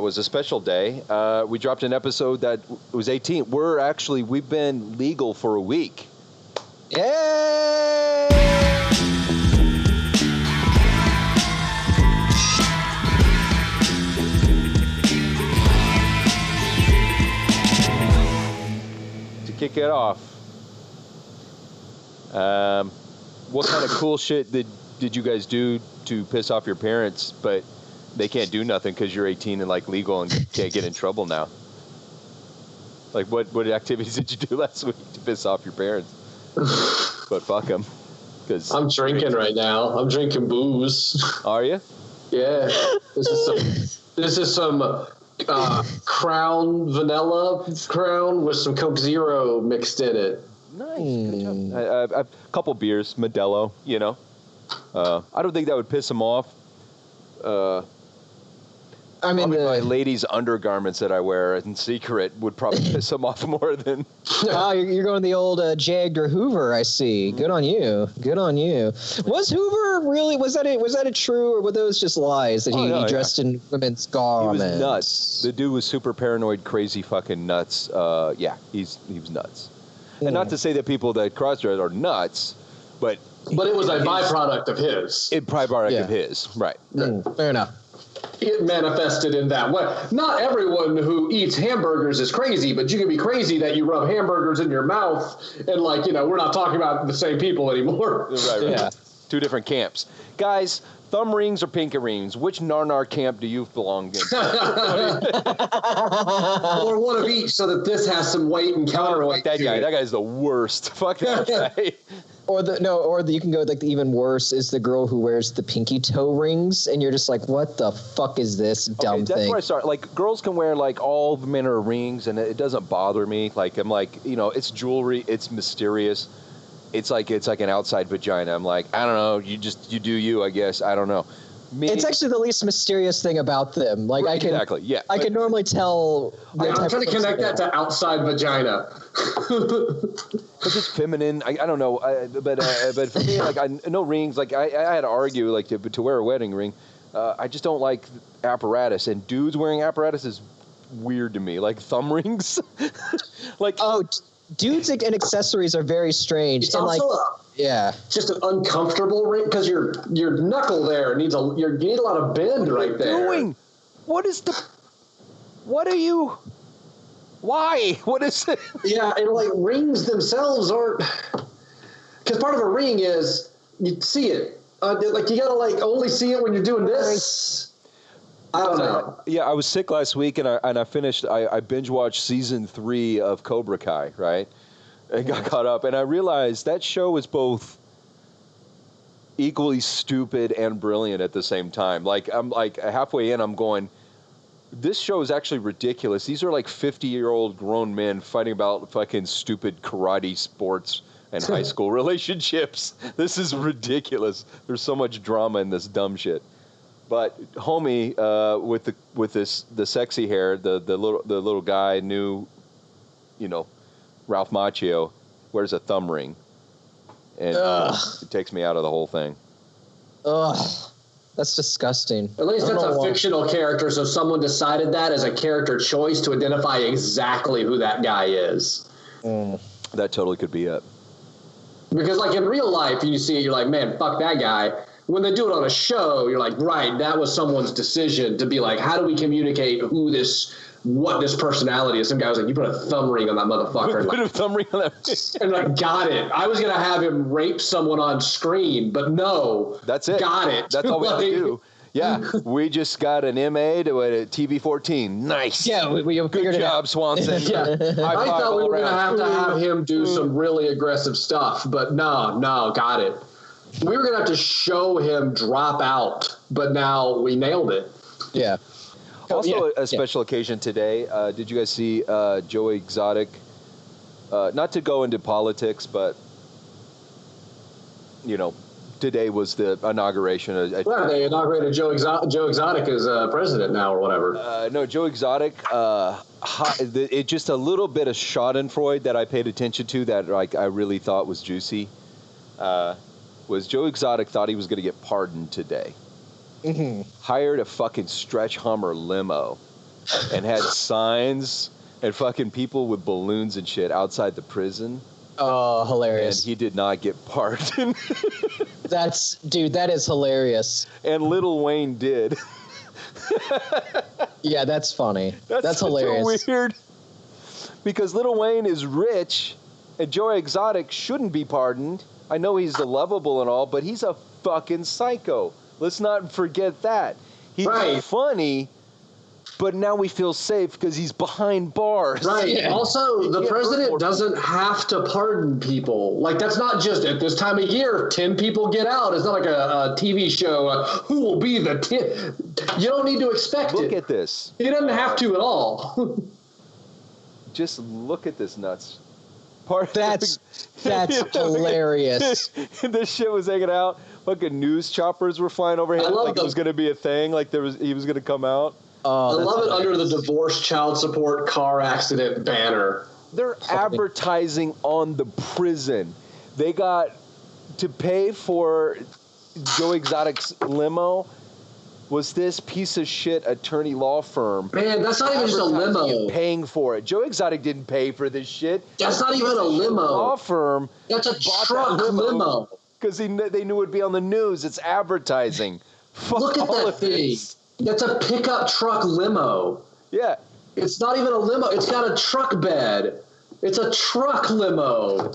was a special day. We dropped an episode that was 18. We've been legal for a week. Yay! To kick it off, what kind of cool shit did you guys do to piss off your parents, but they can't do nothing because you're 18 and like legal and can't get in trouble now? Like what activities did you do last week to piss off your parents? But fuck them. Because I'm drinking right now. I'm drinking booze. Are you? Yeah. This is some Crown Vanilla Crown with some Coke Zero mixed in it. Nice. Good job. A couple beers, Modelo, you know. I don't think that would piss them off. I mean, my ladies' undergarments that I wear in secret would probably piss them off more than. Oh, you're going the old J. Edgar Hoover, I see. Good on you. Good on you. Was Hoover really? Was that a true, or were those just lies that he dressed in women's garments? He was nuts. The dude was super paranoid, crazy, fucking nuts. He was nuts. And not to say that people that cross-dress are nuts, but it was a byproduct of his. Of his, right? Fair enough. It manifested in that way. Not everyone who eats hamburgers is crazy, but you can be crazy that you rub hamburgers in your mouth and, like, you know, we're not talking about the same people anymore. Right. Yeah. Two different camps. Guys, thumb rings or pinky rings? Which Narnar camp do you belong in? Or one of each so that this has some weight and counterweight. Fuck that guy. That guy's the worst. Fuck that guy. Or you can go like the even worse is the girl who wears the pinky toe rings, and you're just like, what the fuck is this dumb thing? That's where I start. Like, girls can wear like all manner of rings, and it doesn't bother me. Like, I'm like, you know, it's jewelry, it's mysterious. It's like an outside vagina. I'm like, I don't know. You do you, I guess. I don't know. It's actually the least mysterious thing about them. Like I can normally tell. I'm trying to connect that to outside vagina. Because it's feminine. I don't know. But for me, like no rings. Like I had to argue like to wear a wedding ring. I just don't like apparatus, and dudes wearing apparatus is weird to me. Like thumb rings. Dudes and accessories are very strange. It's also just an uncomfortable ring because your knuckle there needs you need a lot of bend right there. What are you? Why? What is it? Yeah, and like rings themselves aren't, because part of a ring is you see it. Like you gotta like only see it when you're doing this. I don't know. Yeah, I was sick last week, and I finished. I binge watched season 3 of Cobra Kai, right? And got caught up, and I realized that show is both equally stupid and brilliant at the same time. Like I'm like halfway in, I'm going, this show is actually ridiculous. These are like 50-year-old grown men fighting about fucking stupid karate sports and high school relationships. This is ridiculous. There's so much drama in this dumb shit. But homie, with the sexy hair, the little guy, new, you know, Ralph Macchio, wears a thumb ring, and it takes me out of the whole thing. Ugh, that's disgusting. At least it's a fictional character, so someone decided that as a character choice to identify exactly who that guy is. That totally could be it. Because like in real life, you see it, you're like, man, fuck that guy. When they do it on a show, you're like, right, that was someone's decision to be like, how do we communicate what this personality is? Some guy was like, you put a thumb ring on that motherfucker. Put a thumb ring on that. And like, got it. I was going to have him rape someone on screen, but no. That's it. Got it. That's all we have to do. Yeah, we just got an MA to a TV-14. Nice. Yeah, we figured Good it job, out. Swanson. Yeah. I thought we were going to have him do some really aggressive stuff, but no, got it. We were going to have to show him drop out, but now we nailed it. Yeah. Also, a special occasion today. Did you guys see Joe Exotic? Not to go into politics, but, you know, today was the inauguration. They inaugurated Joe Exotic as president now or whatever. No, Joe Exotic, it's just a little bit of schadenfreude that I paid attention to that like I really thought was juicy. Was Joe Exotic thought he was going to get pardoned today. Mm-hmm. Hired a fucking stretch Hummer limo and had signs and fucking people with balloons and shit outside the prison. Oh, hilarious. And he did not get pardoned. That is hilarious. And Lil Wayne did. Yeah, that's funny. That's hilarious. So weird. Because Lil Wayne is rich, and Joe Exotic shouldn't be pardoned. I know he's lovable and all, but he's a fucking psycho. Let's not forget that. He's funny, but now we feel safe because he's behind bars. Right. Yeah. Also, the president doesn't have to pardon people. Like, that's not just at this time of year, 10 people get out. It's not like a TV show. Who will be the 10? You don't need to expect it. Look at this. He doesn't have to at all. Just look at this nuts. That's hilarious. This shit was hanging out. Fucking news choppers were flying overhead. Like it was going to be a thing. Like he was going to come out. I love it under the divorce, child support, car accident banner. They're advertising on the prison. They got to pay for Joe Exotic's limo. Was this piece of shit attorney law firm? Man, that's not even just a limo. Paying for it. Joe Exotic didn't pay for this shit. That's not even a limo. Law firm. That's a truck limo. Because they knew it would be on the news. It's advertising. Look at that thing. That's a pickup truck limo. Yeah. It's not even a limo. It's got a truck bed. It's a truck limo.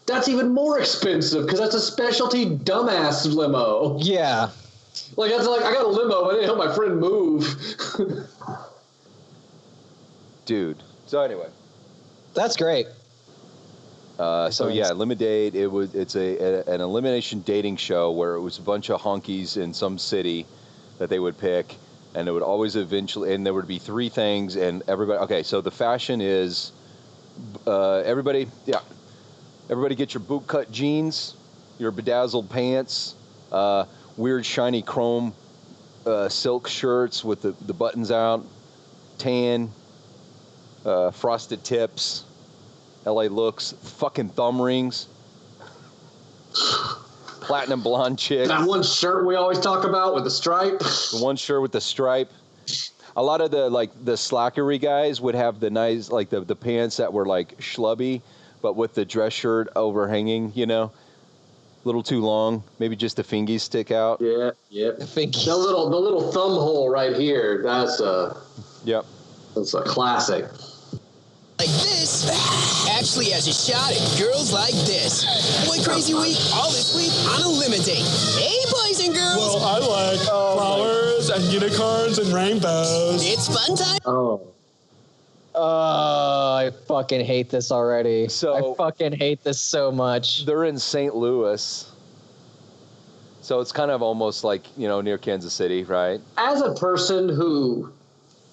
That's even more expensive because that's a specialty dumbass limo. Yeah. Like, that's like, I got a limo, but I didn't help my friend move. Dude. So anyway. That's great. Elimidate. It's an elimination dating show where it was a bunch of honkies in some city that they would pick, and it would always eventually, and there would be three things, and everybody. Okay, so the fashion is, everybody get your bootcut jeans, your bedazzled pants, weird shiny chrome silk shirts with the buttons out, tan, frosted tips. LA looks, fucking thumb rings, platinum blonde chicks. That one shirt we always talk about with the stripe. The one shirt with the stripe. A lot of the slackery guys would have the nice, the pants that were like schlubby, but with the dress shirt overhanging, a little too long. Maybe just the fingies stick out. Yeah. The fingies. The little thumb hole right here. That's a classic. Like this, actually has a shot at girls like this. Boy Crazy Week, all this week on Elimidate. Hey, boys and girls. Well, I like flowers and unicorns and rainbows. It's fun time. I fucking hate this already. So I fucking hate this so much. They're in St. Louis. So it's kind of almost like, near Kansas City, right? As a person who,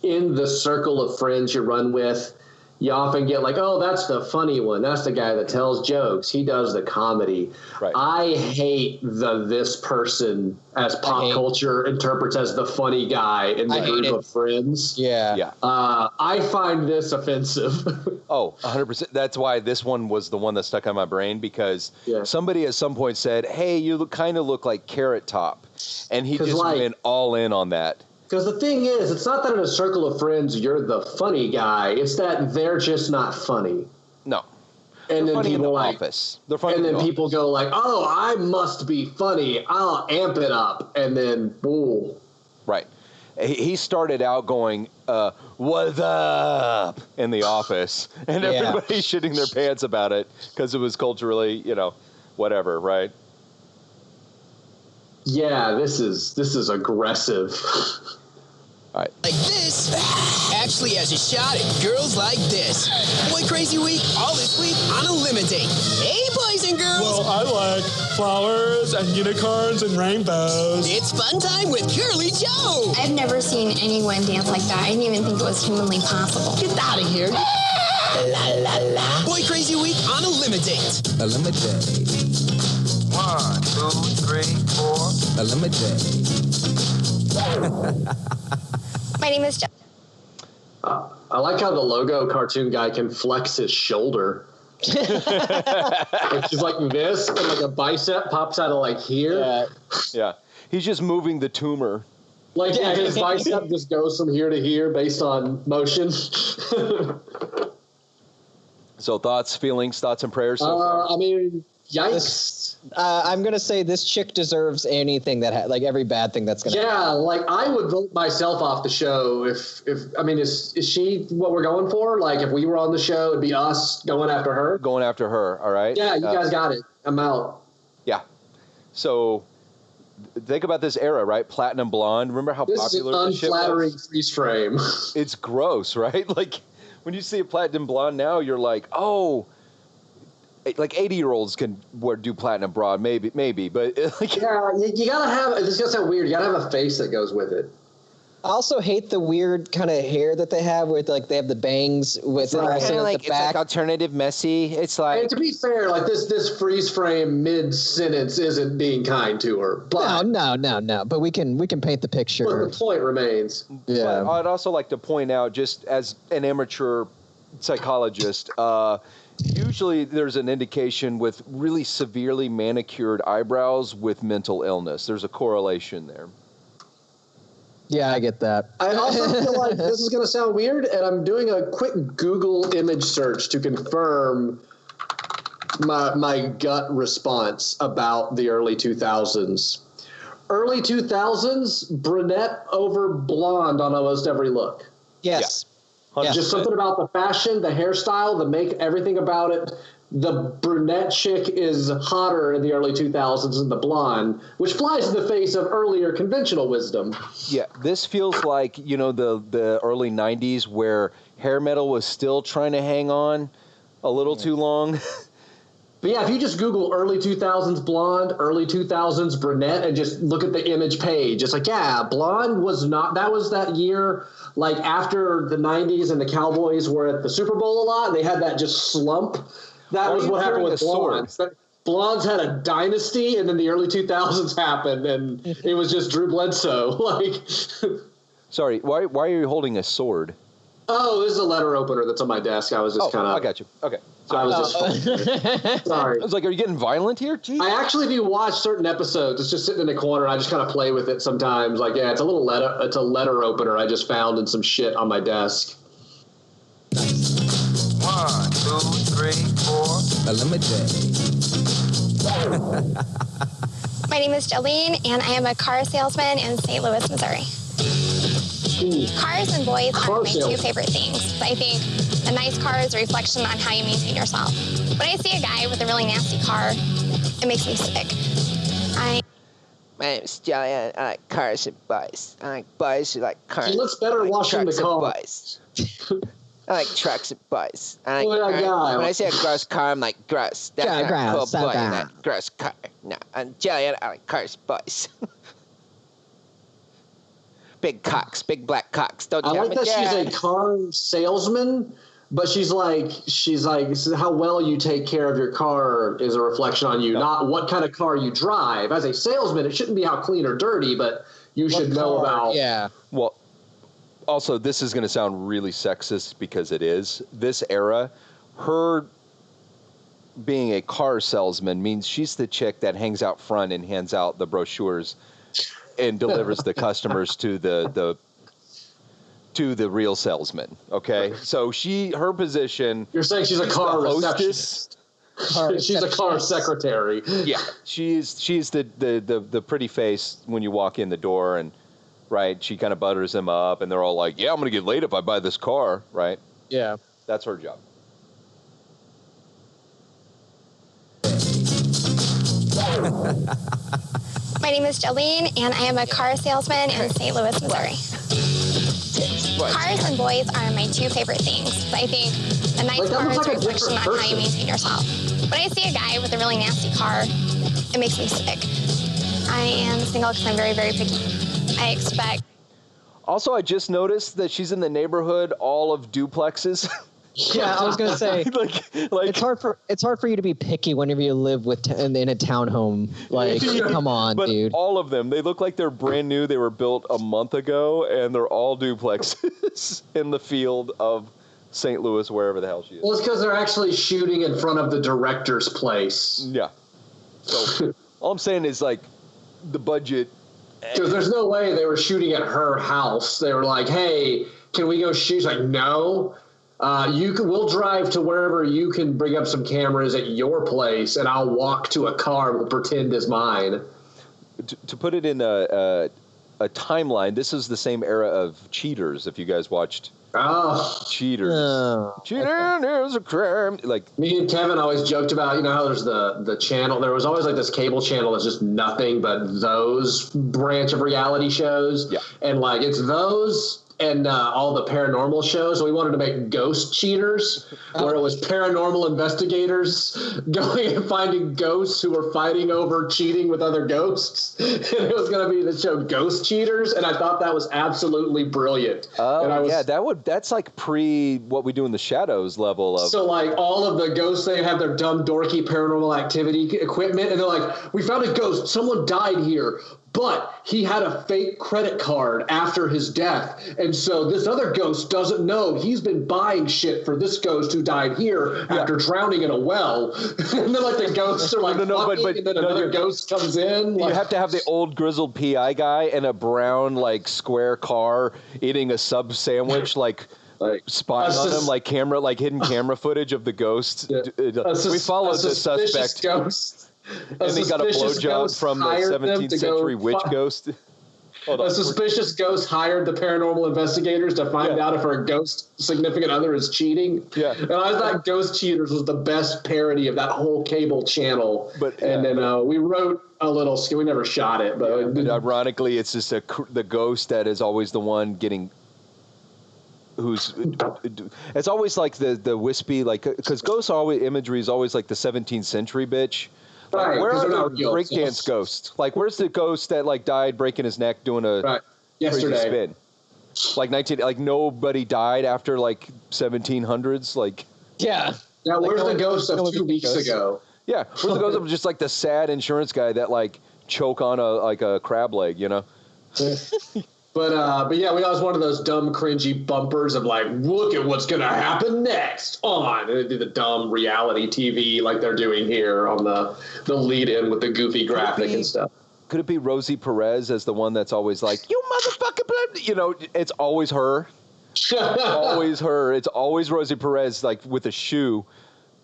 in the circle of friends you run with, you often get like, oh, that's the funny one. That's the guy that tells jokes. He does the comedy. Right. I hate this person as pop culture interprets as the funny guy in the group of friends. Yeah. I find this offensive. Oh, 100%. That's why this one was the one that stuck on my brain, because somebody at some point said, hey, you kind of look like Carrot Top. And he just went all in on that. Because the thing is, it's not that in a circle of friends you're the funny guy. It's that they're just not funny. No. And they're then funny people in the office. They're funny. And then people go like, "Oh, I must be funny. I'll amp it up." And then, boom. Right. He started out going, "What's up?" in the office, and everybody's shitting their pants about it because it was culturally, whatever, right? Yeah, this is aggressive. All right. Like this, actually has a shot at girls like this. Boy Crazy Week, all this week on Elimidate. Hey, boys and girls. Well, I like flowers and unicorns and rainbows. It's fun time with Curly Joe. I've never seen anyone dance like that. I didn't even think it was humanly possible. Get out of here. La la la. Boy Crazy Week on Elimidate. Eliminate. 1, 2, 3, 4. Eliminate. My name is Jeff. I like how the logo cartoon guy can flex his shoulder. It's just like this, and like a bicep pops out of like here. Yeah. He's just moving the tumor. Like, yeah, his bicep just goes from here to here based on motion. So thoughts, feelings, thoughts, and prayers so far? I mean, yikes. I'm gonna say this chick deserves anything that like every bad thing that's gonna. Yeah, like I would vote myself off the show if I mean, is she what we're going for? Like if we were on the show, it'd be us going after her. Going after her, all right? Yeah, you guys got it. I'm out. Yeah. So think about this era, right? Platinum blonde. Remember how popular this shit was? This is an unflattering freeze frame. It's gross, right? Like when you see a platinum blonde now, you're like, oh. Like 80-year-olds can do platinum blonde, maybe, but like, yeah, you gotta have. This is gonna sound weird. You gotta have a face that goes with it. I also hate the weird kind of hair that they have, where like they have the bangs with kind of like the back. It's like alternative messy. It's like, and to be fair, like this freeze frame mid sentence isn't being kind to her. But No. But we can paint the picture. But the point remains. Yeah. But I'd also like to point out, just as an amateur psychologist, usually there's an indication with really severely manicured eyebrows with mental illness. There's a correlation there. Yeah, I get that. I also feel like this is going to sound weird, and I'm doing a quick Google image search to confirm my gut response about the early 2000s. Early 2000s, brunette over blonde on almost every look. Yes. Yeah. Just something about the fashion, the hairstyle, the make, everything about it. The brunette chick is hotter in the early 2000s than the blonde, which flies in the face of earlier conventional wisdom. Yeah, this feels like, the early 90s where hair metal was still trying to hang on a little too long. But yeah, if you just Google early 2000s blonde, early 2000s brunette, and just look at the image page, it's like, yeah, blonde was not, that was that year, like after the 90s and the Cowboys were at the Super Bowl a lot, they had that just slump. That was what happened with blondes. Blondes had a dynasty, and then the early 2000s happened, and it was just Drew Bledsoe. Like, sorry, why are you holding a sword? Oh, this is a letter opener that's on my desk. I was just kind of. I got you. Okay. I was just. Sorry. I was like, are you getting violent here? Jeez. I actually do watch certain episodes. It's just sitting in the corner. I just kind of play with it sometimes. Like, yeah, it's a little letter. It's a letter opener I just found in some shit on my desk. 1, 2, 3, 4. Elimidate. My name is Jolene, and I am a car salesman in St. Louis, Missouri. Cars and boys are my two favorite things. I think a nice car is a reflection on how you maintain yourself. When I see a guy with a really nasty car, it makes me sick. My name is Jolene. I like cars and boys. I like boys who like cars. He looks better washing the car. I like trucks and boys. When I say a gross car, I'm like, gross. That's not a cool boy in that gross car. No, I'm Jolene. I like cars and boys. Big cocks, big black cocks. Don't I tell like me that Dad. she's a car salesman, but she's like how well you take care of your car is a reflection on you, not what kind of car you drive. As a salesman, it shouldn't be how clean or dirty, but you should know about. Yeah. Well, also, this is going to sound really sexist because it is. This era, her being a car salesman means she's the chick that hangs out front and hands out the brochures and delivers the customers to the real salesman. Okay, so her position. You're saying she's a car receptionist. She's a car secretary. Yeah, she's the pretty face when you walk in the door, and right, she kind of butters them up, and they're all like, "Yeah, I'm gonna get late if I buy this car." Right? Yeah, that's her job. My name is Jolene, and I am a car salesman in St. Louis, Missouri. Cars and boys are my two favorite things. I think a nice car is a reflection on how you maintain yourself. When I see a guy with a really nasty car, it makes me sick. I am single because I'm very, very picky. I expect. Also, I just noticed that she's in the neighborhood all of duplexes. Yeah, I was gonna say, like it's hard for you to be picky whenever you live in a townhome. Like, come on, but dude. All of them, they look like they're brand new. They were built a month ago, and they're all duplexes in the field of St. Louis, wherever the hell she is. Well, it's because they're actually shooting in front of the director's place. Yeah. So all I'm saying is, like, the budget Because there's no way they were shooting at her house. They were like, hey, can we go shoot? She's like, no. We'll drive to wherever you can bring up some cameras at your place, and I'll walk to a car and we'll pretend is mine. To put it in a timeline, this is the same era of Cheaters, if you guys watched Cheaters. Cheating is a crime. Like, me and Kevin always joked about, you know how there's the channel, there was always like this cable channel that's just nothing but those branch of reality shows. Yeah. And like it's those and all the paranormal shows. So we wanted to make Ghost Cheaters, where it was paranormal investigators going and finding ghosts who were fighting over cheating with other ghosts. And it was going to be the show Ghost Cheaters, and I thought that was absolutely brilliant. That's like pre What We Do in the Shadows level of. So like all of the ghosts, they have their dumb dorky paranormal activity equipment, and they're like, we found a ghost, someone died here, but he had a fake credit card after his death. And so this other ghost doesn't know he's been buying shit for this ghost who died here after drowning in a well. And then like the ghosts are like, and then another ghost comes in. You have to have the old grizzled PI guy in a brown like square car eating a sub sandwich like spying on him, like hidden camera footage of the ghost. We followed the suspect. Ghost. And he got a blowjob from the 17th century witch ghost. A suspicious ghost hired the paranormal investigators to find out if her ghost significant other is cheating. Yeah. And I thought Ghost Cheaters was the best parody of that whole cable channel. And then we wrote a little, we never shot it. But ironically, it's just the ghost that is always the one getting... It's always like the wispy, like, because ghost imagery is always like the 17th century bitch. Like, where are the breakdance ghosts? Like, where's the ghost that like died breaking his neck doing a crazy spin? Like nobody died after like 1700s. Like, where's the ghost of 2 weeks ago? Yeah, where's the ghost of just like the sad insurance guy that like choke on a crab leg, you know? But yeah, we always one of those dumb, cringy bumpers of like, look at what's going to happen next on. And they do the dumb reality TV like they're doing here on the lead-in with the goofy graphic and stuff. Could it be Rosie Perez as the one that's always like, you motherfucker, you know, it's always her. Always her. It's always Rosie Perez, like with a shoe,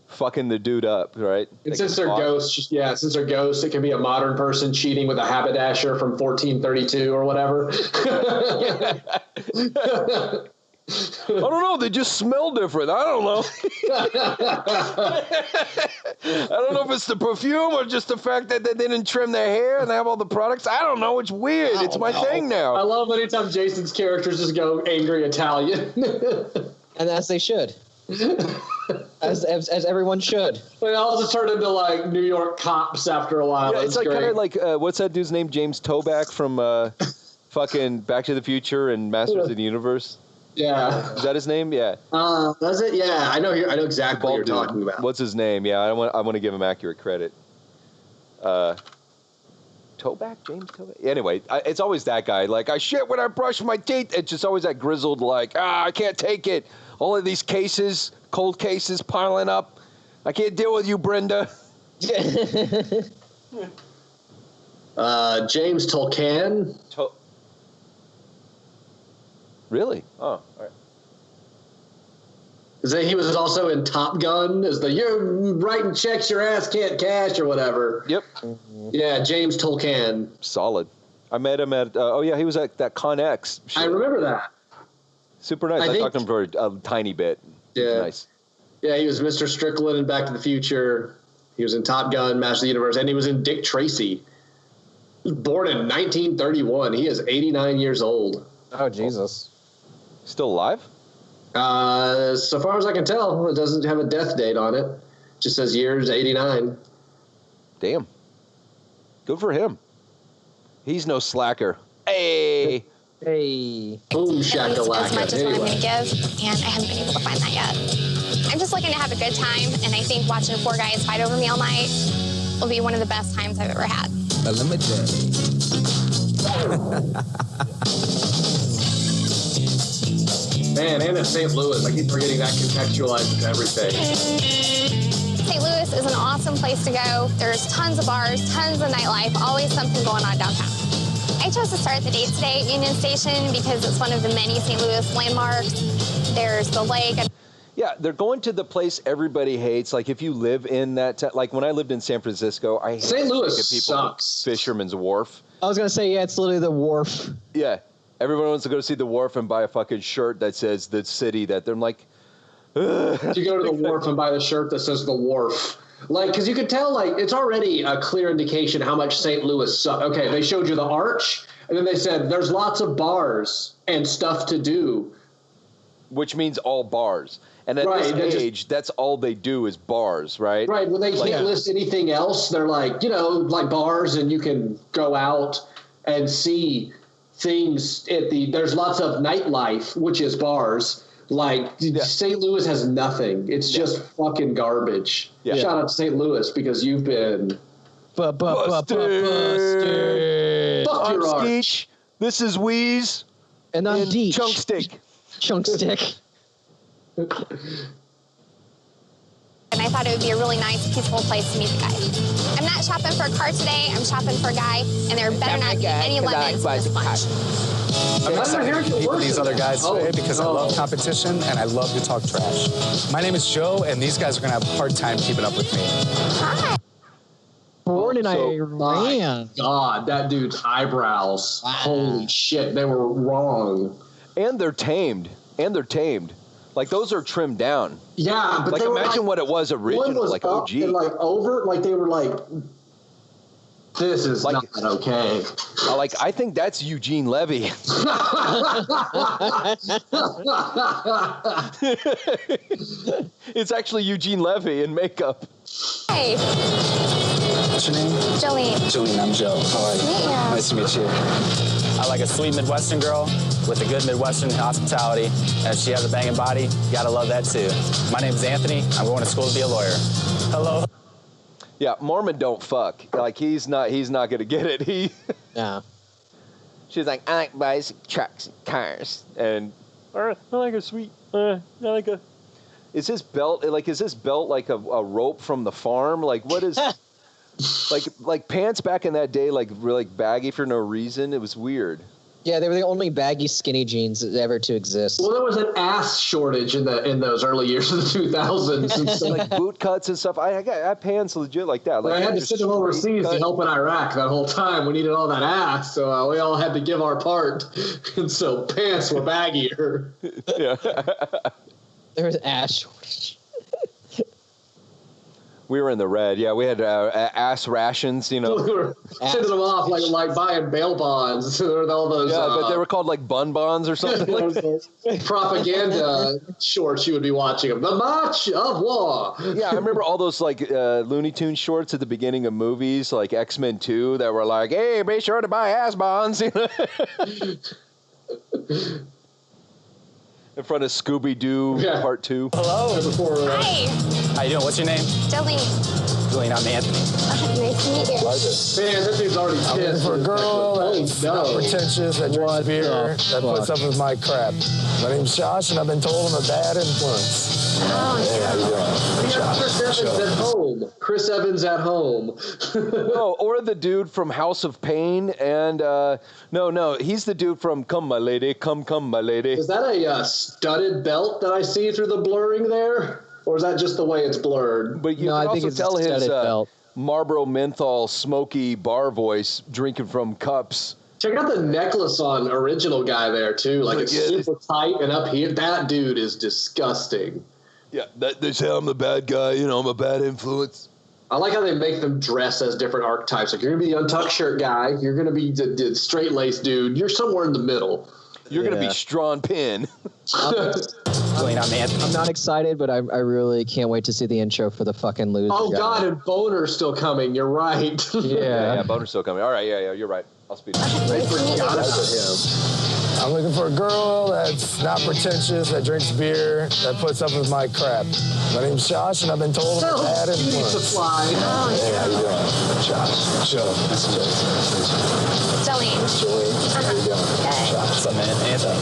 fucking the dude up, right? And since they're ghosts, it can be a modern person cheating with a haberdasher from 1432 or whatever. I don't know. They just smell different. I don't know. I don't know if it's the perfume or just the fact that they didn't trim their hair and they have all the products. I don't know. It's weird. It's my thing now. I love anytime Jason's characters just go angry Italian. And as they should. as everyone should. They all just turn into like New York cops after a while. Yeah, it's like kind of like what's that dude's name? James Toback from fucking Back to the Future and Masters of the Universe. Yeah, is that his name? Yeah. Does it? Yeah, I know exactly what you're talking about. What's his name? Yeah, I want to give him accurate credit. Toback, James Toback. Anyway, it's always that guy. Like, I shit when I brush my teeth. It's just always that grizzled, like, I can't take it. All of these cases, cold cases piling up. I can't deal with you, Brenda. James Tolkien. Really? Oh, all right. He was also in Top Gun as you're writing checks your ass can't cash or whatever. Yep. Yeah, James Tolkien. Solid. I met him at, he was at that Con X show. I remember that. Super nice. I talked to him for a tiny bit. Yeah. Nice. Yeah, he was Mr. Strickland in Back to the Future. He was in Top Gun, Master of the Universe, and he was in Dick Tracy. He was born in 1931. He is 89 years old. Oh, Jesus. Still alive? So far as I can tell, it doesn't have a death date on it. It just says years 89. Damn. Good for him. He's no slacker. Hey. Boom shakalaka. As much as what I'm going to give, and I haven't been able to find that yet. I'm just looking to have a good time, and I think watching 4 guys fight over me all night will be one of the best times I've ever had. Elimidate. Man, and in St. Louis, I keep forgetting that contextualizes everything. St. Louis is an awesome place to go. There's tons of bars, tons of nightlife, always something going on downtown. I I chose to start the day today at Union Station because it's one of the many St. Louis landmarks. There's the lake. Yeah, they're going to the place everybody hates. Like, if you live in that, like when I lived in San Francisco, I hate St. Louis people sucks. Fisherman's Wharf. I was gonna say, yeah, it's literally the wharf. Yeah, everyone wants to go see the wharf and buy a fucking shirt that says the city that they're like. Ugh. You go to the wharf and buy the shirt that says the wharf. Like, because you could tell, like, it's already a clear indication how much St. Louis sucks. Okay, they showed you the arch, and then they said there's lots of bars and stuff to do. Which means all bars. And at this age, that's all they do is bars, right? Right. When they can't list anything else, they're like, you know, like bars, and you can go out and see things at the. There's lots of nightlife, which is bars. Like St. Louis has nothing. It's just fucking garbage. Yeah. Shout out to St. Louis because you've been busted. Fuck your arch. Skeech. This is Wheeze. And I'm Deech. Chunk Stick. Chunk Stick. And I thought it would be a really nice, peaceful place to meet the guy. I'm not shopping for a car today. I'm shopping for a guy, and there better not be any lemons in this bunch. I'm excited to compete with these other guys today because I love competition and I love to talk trash. My name is Joe, and these guys are going to have a hard time keeping up with me. Hi. Born in Iran. God, that dude's eyebrows. Wow. Holy shit, they were wrong. And they're tamed. Like, those are trimmed down. Yeah, but like, they imagine were what it was originally, was like up OG. and like over, like they were like, this is like, not okay. Like, I think that's Eugene Levy. It's actually Eugene Levy in makeup. Hey. What's your name? Jolene. Jolene, I'm Joe. How are you? Nice to meet you. I like a sweet Midwestern girl with a good Midwestern hospitality. And if she has a banging body, you gotta love that too. My name is Anthony. I'm going to school to be a lawyer. Hello. Yeah, Mormon don't fuck. Like, he's not gonna get it. Yeah. She's like, I like bikes, trucks, and cars. And I like a sweet. I like a. Is this belt like a rope from the farm? Like, what is? like pants back in that day, like really baggy for no reason. It was weird. Yeah, they were the only baggy skinny jeans ever to exist. Well, there was an ass shortage in those early years of the 2000s. And so, like boot cuts and stuff. I had pants legit like that. Like, I had to send them overseas to help in Iraq that whole time. We needed all that ass, so we all had to give our part. And so pants were baggier. Yeah. There was ass shortage. We were in the red. Yeah, we had ass rations, you know. We were sending them off like buying bail bonds. All those, but they were called like bun bonds or something. Like those propaganda shorts you would be watching them. The March of War. Yeah, I remember all those like Looney Tunes shorts at the beginning of movies, like X-Men 2, that were like, hey, be sure to buy ass bonds. You know? In front of Scooby-Doo Part 2. Hello. Hi. How you doing? What's your name? Jolene. Jolene, I'm Anthony. Nice to meet you. Pleasure. Man, this dude's already pissed. For a girl that's not pretentious, that drinks beer, that puts up with my crap. My name's Josh, and I've been told I'm a bad influence. Oh, Chris Evans at home. Oh, or the dude from House of Pain, and no, he's the dude from Come My Lady, Come My Lady. Is that a studded belt that I see through the blurring there? Or is that just the way it's blurred? But you can also tell his Marlboro menthol smoky bar voice drinking from cups. Check out the necklace on original guy there, too. Like, it's super tight and up here. That dude is disgusting. Yeah, they say I'm the bad guy. You know, I'm a bad influence. I like how they make them dress as different archetypes. Like, you're going to be the untucked shirt guy. You're going to be the straight-laced dude. You're somewhere in the middle. You're going to be Strawn Penn. I'm not excited, but I really can't wait to see the intro for the fucking loser. Oh, guy. God, and Boner's still coming. You're right. Yeah, Boner's still coming. All right, yeah, you're right. I'll speed up. Wait for him. I'm looking for a girl that's not pretentious, that drinks beer, that puts up with my crap. My name's Josh, and I've been told I'm a bad influence. Supply. Hey, how you doing? Josh. Joe. Jolene. How you doing? What's up, man? Anthony.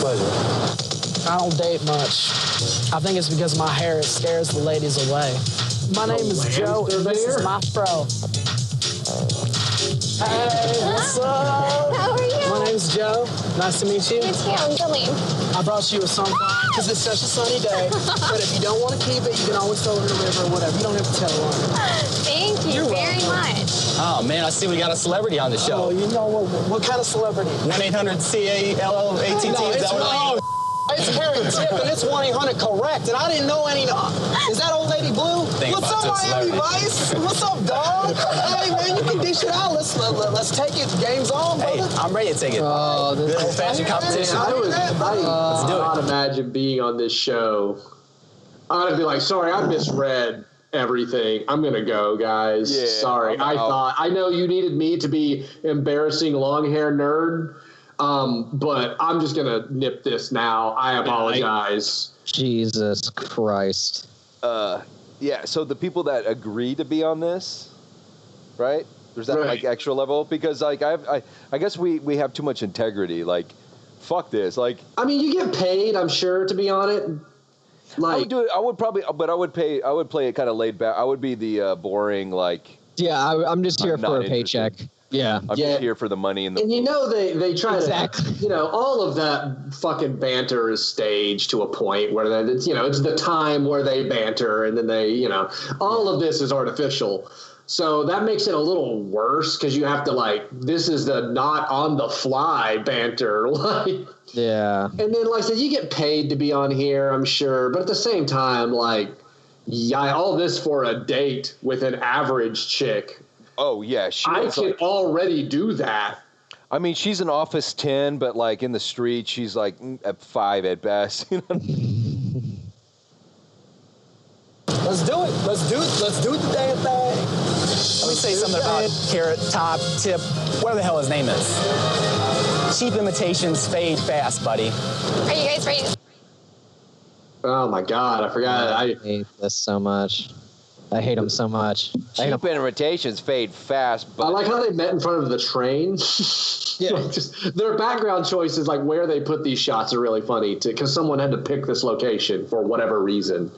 Pleasure. I don't date much. I think it's because my hair scares the ladies away. My name is Joe, and this is my fro. Hey, what's up? How are you? My name's Joe. Nice to meet you. You too. I'm Jolene. I brought you a sunflower because it's such a sunny day. But if you don't want to keep it, you can always throw it in the river or whatever. You don't have to tell one. Thank you very much. Oh, man, I see we got a celebrity on the show. Oh, you know what kind of celebrity? 1-800-CALL-ATT. No, Is that what it's Harry Tip, and it's 1-800-CORRECT, and I didn't know any... Is that old lady Blue? What's up, Miami Vice? What's up, dog? Hey, man, you can dish it out. Let's take it. Game's on, brother. Hey, I'm ready to take it. Good old-fashioned competition. Let's do it. I cannot imagine being on this show. I'm going to be like, sorry, I misread everything. I'm going to go, guys. Yeah, sorry. I know you needed me to be embarrassing long-hair nerd. But I'm just gonna nip this now. I apologize. Jesus Christ. Yeah. So the people that agree to be on this, right? There's that like extra level because like I guess we have too much integrity. Like, fuck this. Like, I mean, you get paid, I'm sure, to be on it. Like, I would do it. I would probably, but I would play it kind of laid back. I would be the boring like. Yeah, I'm just here for a paycheck. Yeah, I'm just here for the money and the. And you know they try to, you know, all of that fucking banter is staged to a point where then it's, you know, it's the time where they banter and then they, you know, all of this is artificial. So that makes it a little worse because you have to like, this is the not on the fly banter, like. Yeah. And then like I said, you get paid to be on here, I'm sure, but at the same time, like, yeah, all this for a date with an average chick. Oh, yeah. I can already do that. I mean, she's an office 10, but, like, in the street, she's, like, at 5 at best. Let's do it. Let's do the damn thing. Let me say something about Carrot Top, Tip, whatever the hell his name is. Cheap imitations fade fast, buddy. Are you guys ready? Oh, my God. I forgot. I hate this so much. I hate them so much. Cheap imitations fade fast, but I like how they met in front of the train. Yeah, just their background choices, like where they put these shots, are really funny because someone had to pick this location for whatever reason.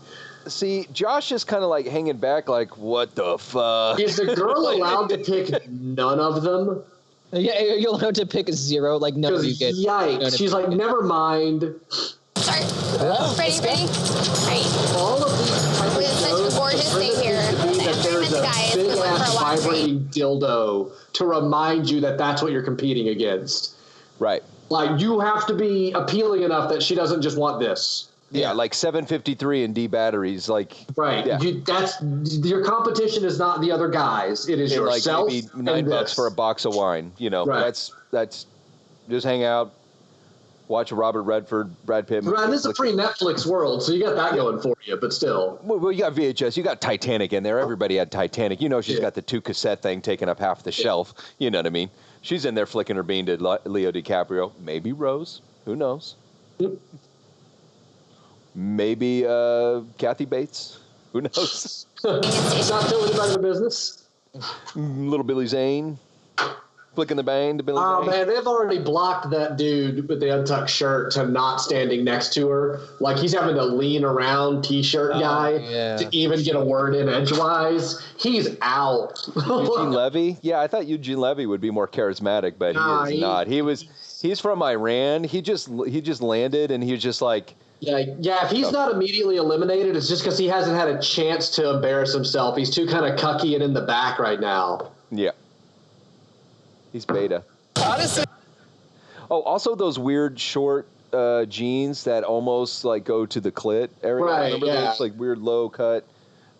See, Josh is kind of like hanging back, like, what the fuck? Is the girl allowed to pick none of them? Yeah, you're allowed to pick 0. Like, no, you get. Yikes! She's like, never mind. Start. Ready? Right. All of these. It was such a gorgeous day here. There's a big ass vibrating dildo to remind you that that's what you're competing against. Right. Like, you have to be appealing enough that she doesn't just want this. Yeah, like 753 and D batteries, like. Right. Yeah. That's your competition is not the other guys. It is yourself. Like maybe $9 for a box of wine. You know, that's just hang out. Watch Robert Redford, Brad Pitt. Right, this is a pre-Netflix world, so you got that going for you, but still. Well, you got VHS. You got Titanic in there. Everybody had Titanic. You know she's got the 2 cassette thing taking up half the shelf. You know what I mean? She's in there flicking her bean to Leo DiCaprio. Maybe Rose. Who knows? Maybe Kathy Bates. Who knows? Not telling anybody the business. Little Billy Zane. Flicking the bang to Billy Zane. Oh, man, they've already blocked that dude with the untucked shirt to not standing next to her. Like, he's having to lean around T-shirt guy to even get a word in edgewise. He's out. Eugene Levy? Yeah, I thought Eugene Levy would be more charismatic, but he is not. He's from Iran. He just landed, and he was just like... Yeah. If he's not immediately eliminated, it's just because he hasn't had a chance to embarrass himself. He's too kind of cucky and in the back right now. Yeah. He's beta. Oh, also those weird short jeans that almost like go to the clit area. Right, Remember those like weird low cut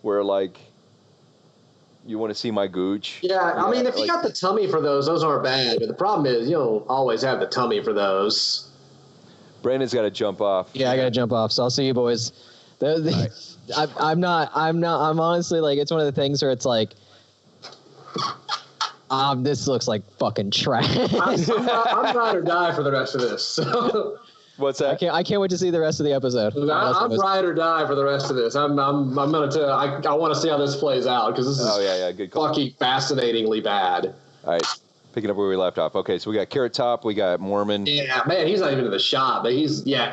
where like you want to see my gooch? Yeah, I mean, if you got the tummy for those aren't bad. But the problem is you don't always have the tummy for those. Brandon's got to jump off. Yeah, I got to jump off. So I'll see you boys. I'm honestly like, it's one of the things where it's like, this looks like fucking trash. I'm ride or die for the rest of this. So. What's that? I can't wait to see the rest of the episode. I'm ride or die for the rest of this. I'm gonna tell. I want to see how this plays out because this is good call. Fucking fascinatingly bad. All right, picking up where we left off. Okay, so we got Carrot Top, we got Mormon. Yeah, man, he's not even in the shop, but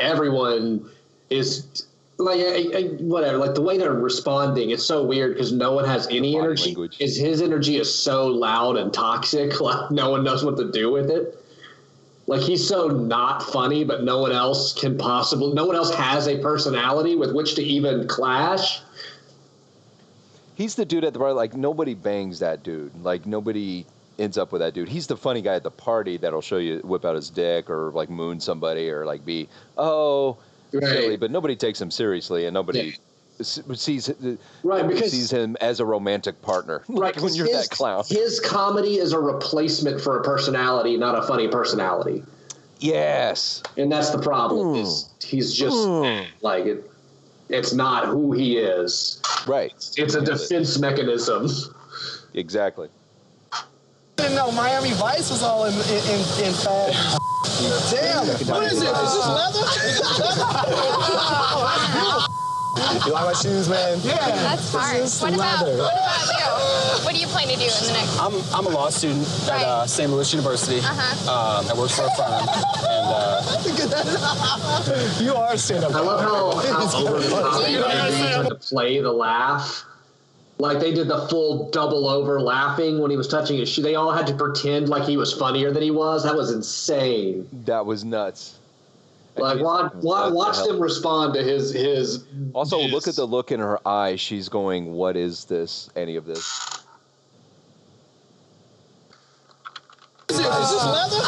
everyone is like whatever, like the way they're responding, it's so weird because no one has any energy. His energy is so loud and toxic, like no one knows what to do with it. Like he's so not funny, but no one else has a personality with which to even clash. He's the dude at the bar, like nobody bangs that dude. Like nobody ends up with that dude. He's the funny guy at the party that'll show you, whip out his dick or like moon somebody or like be, silly, but nobody takes him seriously and nobody sees him as a romantic partner. Right, when you're that clown. His comedy is a replacement for a personality, not a funny personality. Yes. And that's the problem. He's just like it. It's not who he is. Right. It's a defense mechanism. Exactly. I didn't know Miami Vice was all in fad. Damn. What is it? Is this leather? You like my shoes, man? Yeah. That's hard. What about you? What do you plan to do in the next? I'm a law student at St. Louis University. I work for a firm. And you are stand-up. I love how over the top they had to play the laugh. Like they did the full double over laughing when he was touching his shoe. They all had to pretend like he was funnier than he was. That was insane. That was nuts. Like watch them respond to his. Also, look at the look in her eye. She's going, "What is this? Any of this?" Is this leather?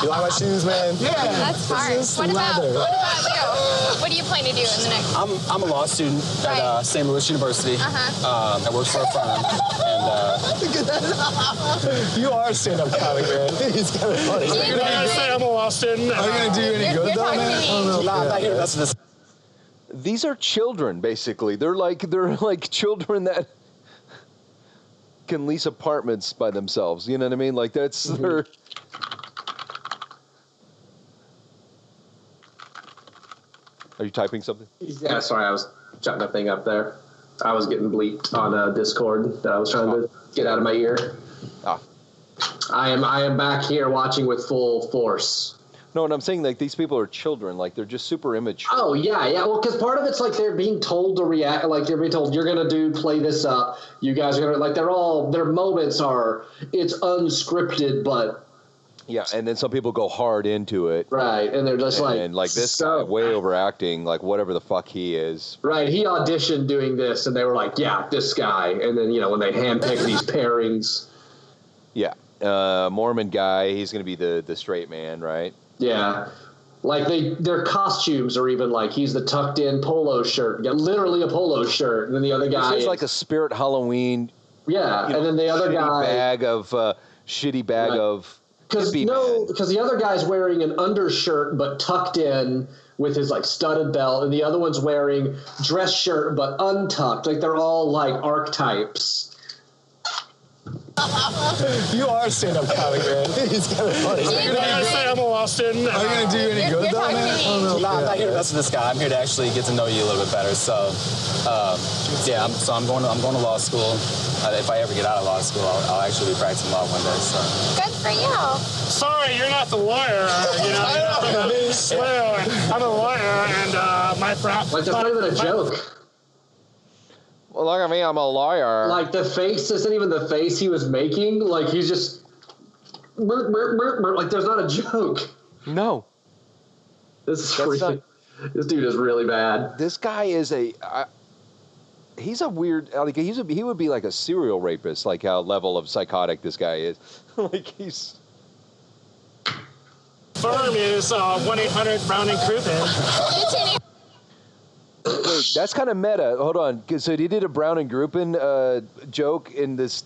You like my shoes, man? Yeah. That's hard. What about you? What do you plan to do in the next? I'm a law student at St. Louis University. I work for a firm. And you are a stand-up comic, man. He's kind of funny. Are you going to say I'm a law student? Are you going to do any good though, man? I don't know. I'm not here. That's this. These are children, basically. They're like children that can lease apartments by themselves. You know what I mean? Like that's their. Are you typing something? Yeah, sorry, I was jotting a thing up there. I was getting bleeped on Discord that I was trying to get out of my ear. I am back here watching with full force. No, and I'm saying like these people are children, like they're just super immature. Oh yeah. Well, because part of it's like they're being told to react, like they're being told you're gonna play this up. You guys are gonna like their moments are it's unscripted, but. Yeah, and then some people go hard into it. Right, and they're just and like this guy way overacting, like whatever the fuck he is. Right, he auditioned doing this, and they were like, yeah, this guy. And then, when they handpick these pairings. Yeah, Mormon guy, he's going to be the straight man, right? Yeah. Like, their costumes are even like, he's the tucked-in polo shirt. Literally a polo shirt. And then the other guy is like a Spirit Halloween. Yeah, and then the other guy. Shitty bag of... Because the other guy's wearing an undershirt but tucked in with his like studded belt, and the other one's wearing dress shirt but untucked. Like they're all like archetypes. You are a stand-up comic, man. He's kind of funny. Are you going to say I'm a law student? Are you going to do any good though, man? I don't know. No, I'm not here to mess with this guy. I'm here to actually get to know you a little bit better. So, I'm going to law school. If I ever get out of law school, I'll actually be practicing law one day. So. Good for you. Sorry, you're not the lawyer. I'm a lawyer, and my friend. Like that's not even a joke. Well, look at me, I'm a lawyer. Like the face isn't even the face he was making. Like he's just like there's not a joke. No. This dude is really bad. This guy is he's a weird, like he would be like a serial rapist, like how level of psychotic this guy is. Like he's. Firm is 1-800 Brown and Crouppen. Wait, that's kind of meta. Hold on, so he did a Brown and Crouppen joke in this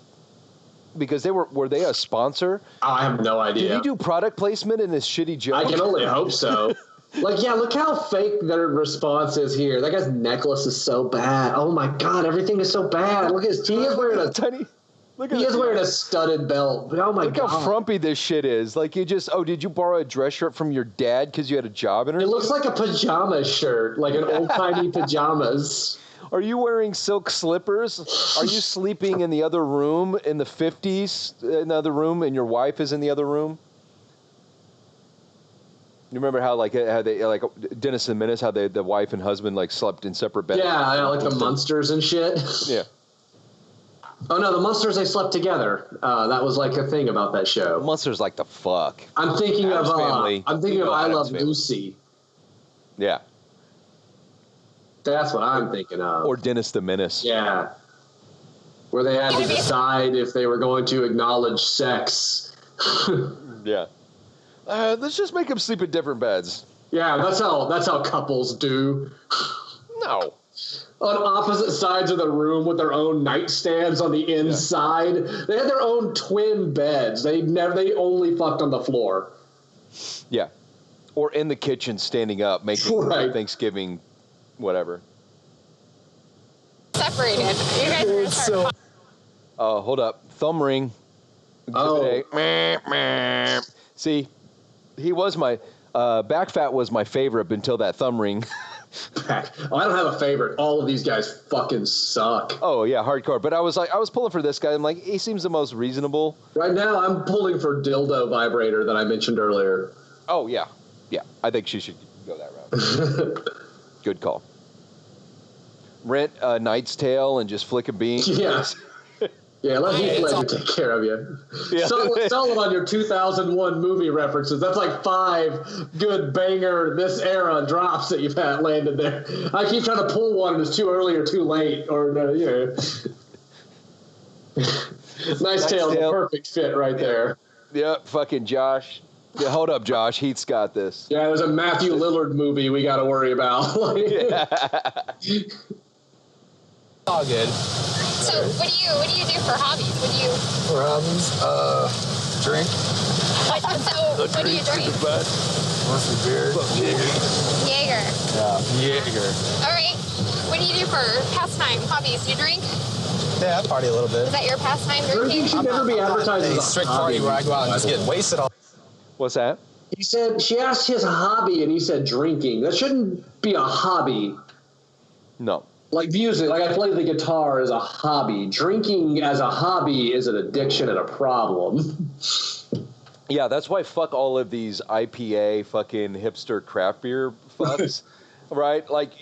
because were they a sponsor? I have no idea. Did he do product placement in this shitty joke? I can only hope so. Like, yeah, look how fake their response is here. That guy's necklace is so bad. Oh my god, everything is so bad. Look at his teeth. He is wearing a tiny. He is wearing a studded belt. Oh my god. Look how frumpy this shit is. Like did you borrow a dress shirt from your dad because you had a job in it? It looks like a pajama shirt, like an old-timey pajamas. Are you wearing silk slippers? Are you sleeping in the other room in the 50s, in the other room, and your wife is in the other room? You remember how how they like Dennis and Menace, how the wife and husband like slept in separate beds? Yeah, like the Munsters and shit. Yeah. Oh no, the Munsters, they slept together. That was like a thing about that show. Munsters like the fuck. I'm thinking Addams of Family. I Addams Love Family. Lucy. Yeah. That's what I'm thinking of. Or Dennis the Menace. Yeah. Where they had to decide if they were going to acknowledge sex. Yeah. Let's just make them sleep in different beds. Yeah, that's how couples do. No. On opposite sides of the room with their own nightstands on the inside. Yeah. They had their own twin beds. They only fucked on the floor. Yeah. Or in the kitchen standing up making Thanksgiving whatever. Separated. You guys are so. Hold up. Thumb ring. See, he was my back fat was my favorite until that thumb ring. I don't have a favorite. All of these guys fucking suck. Oh yeah, hardcore. But I was pulling for this guy. I'm like, he seems the most reasonable. Right now, I'm pulling for dildo vibrator that I mentioned earlier. Oh yeah, yeah. I think she should go that route. Good call. Rent a Knight's Tale and just flick a bean. Yeah. Yeah, let Heath Ledger take care of you. Yeah. Sell it on your 2001 movie references. That's like 5 good banger this era drops that you've had landed there. I keep trying to pull one and it's too early or too late. Or, Knight's Tale, the perfect fit right there. Yeah, fucking Josh. Yeah, hold up, Josh. Heath's got this. Yeah, there's a Matthew Lillard movie we got to worry about. All good. So what do you do for hobbies? For hobbies, drink. What do you drink? Mostly beer. Jaeger. Yeah, Jaeger. All right. What do you do for pastime, hobbies? You drink? Yeah, I party a little bit. Is that your pastime, drinking? Should never be advertised as a strict party where I go out and just get wasted all. What's that? He said, she asked his hobby and he said drinking. That shouldn't be a hobby. No. Like music, like I play the guitar as a hobby. Drinking as a hobby is an addiction and a problem. Yeah, that's why fuck all of these IPA fucking hipster craft beer fucks, right? Like,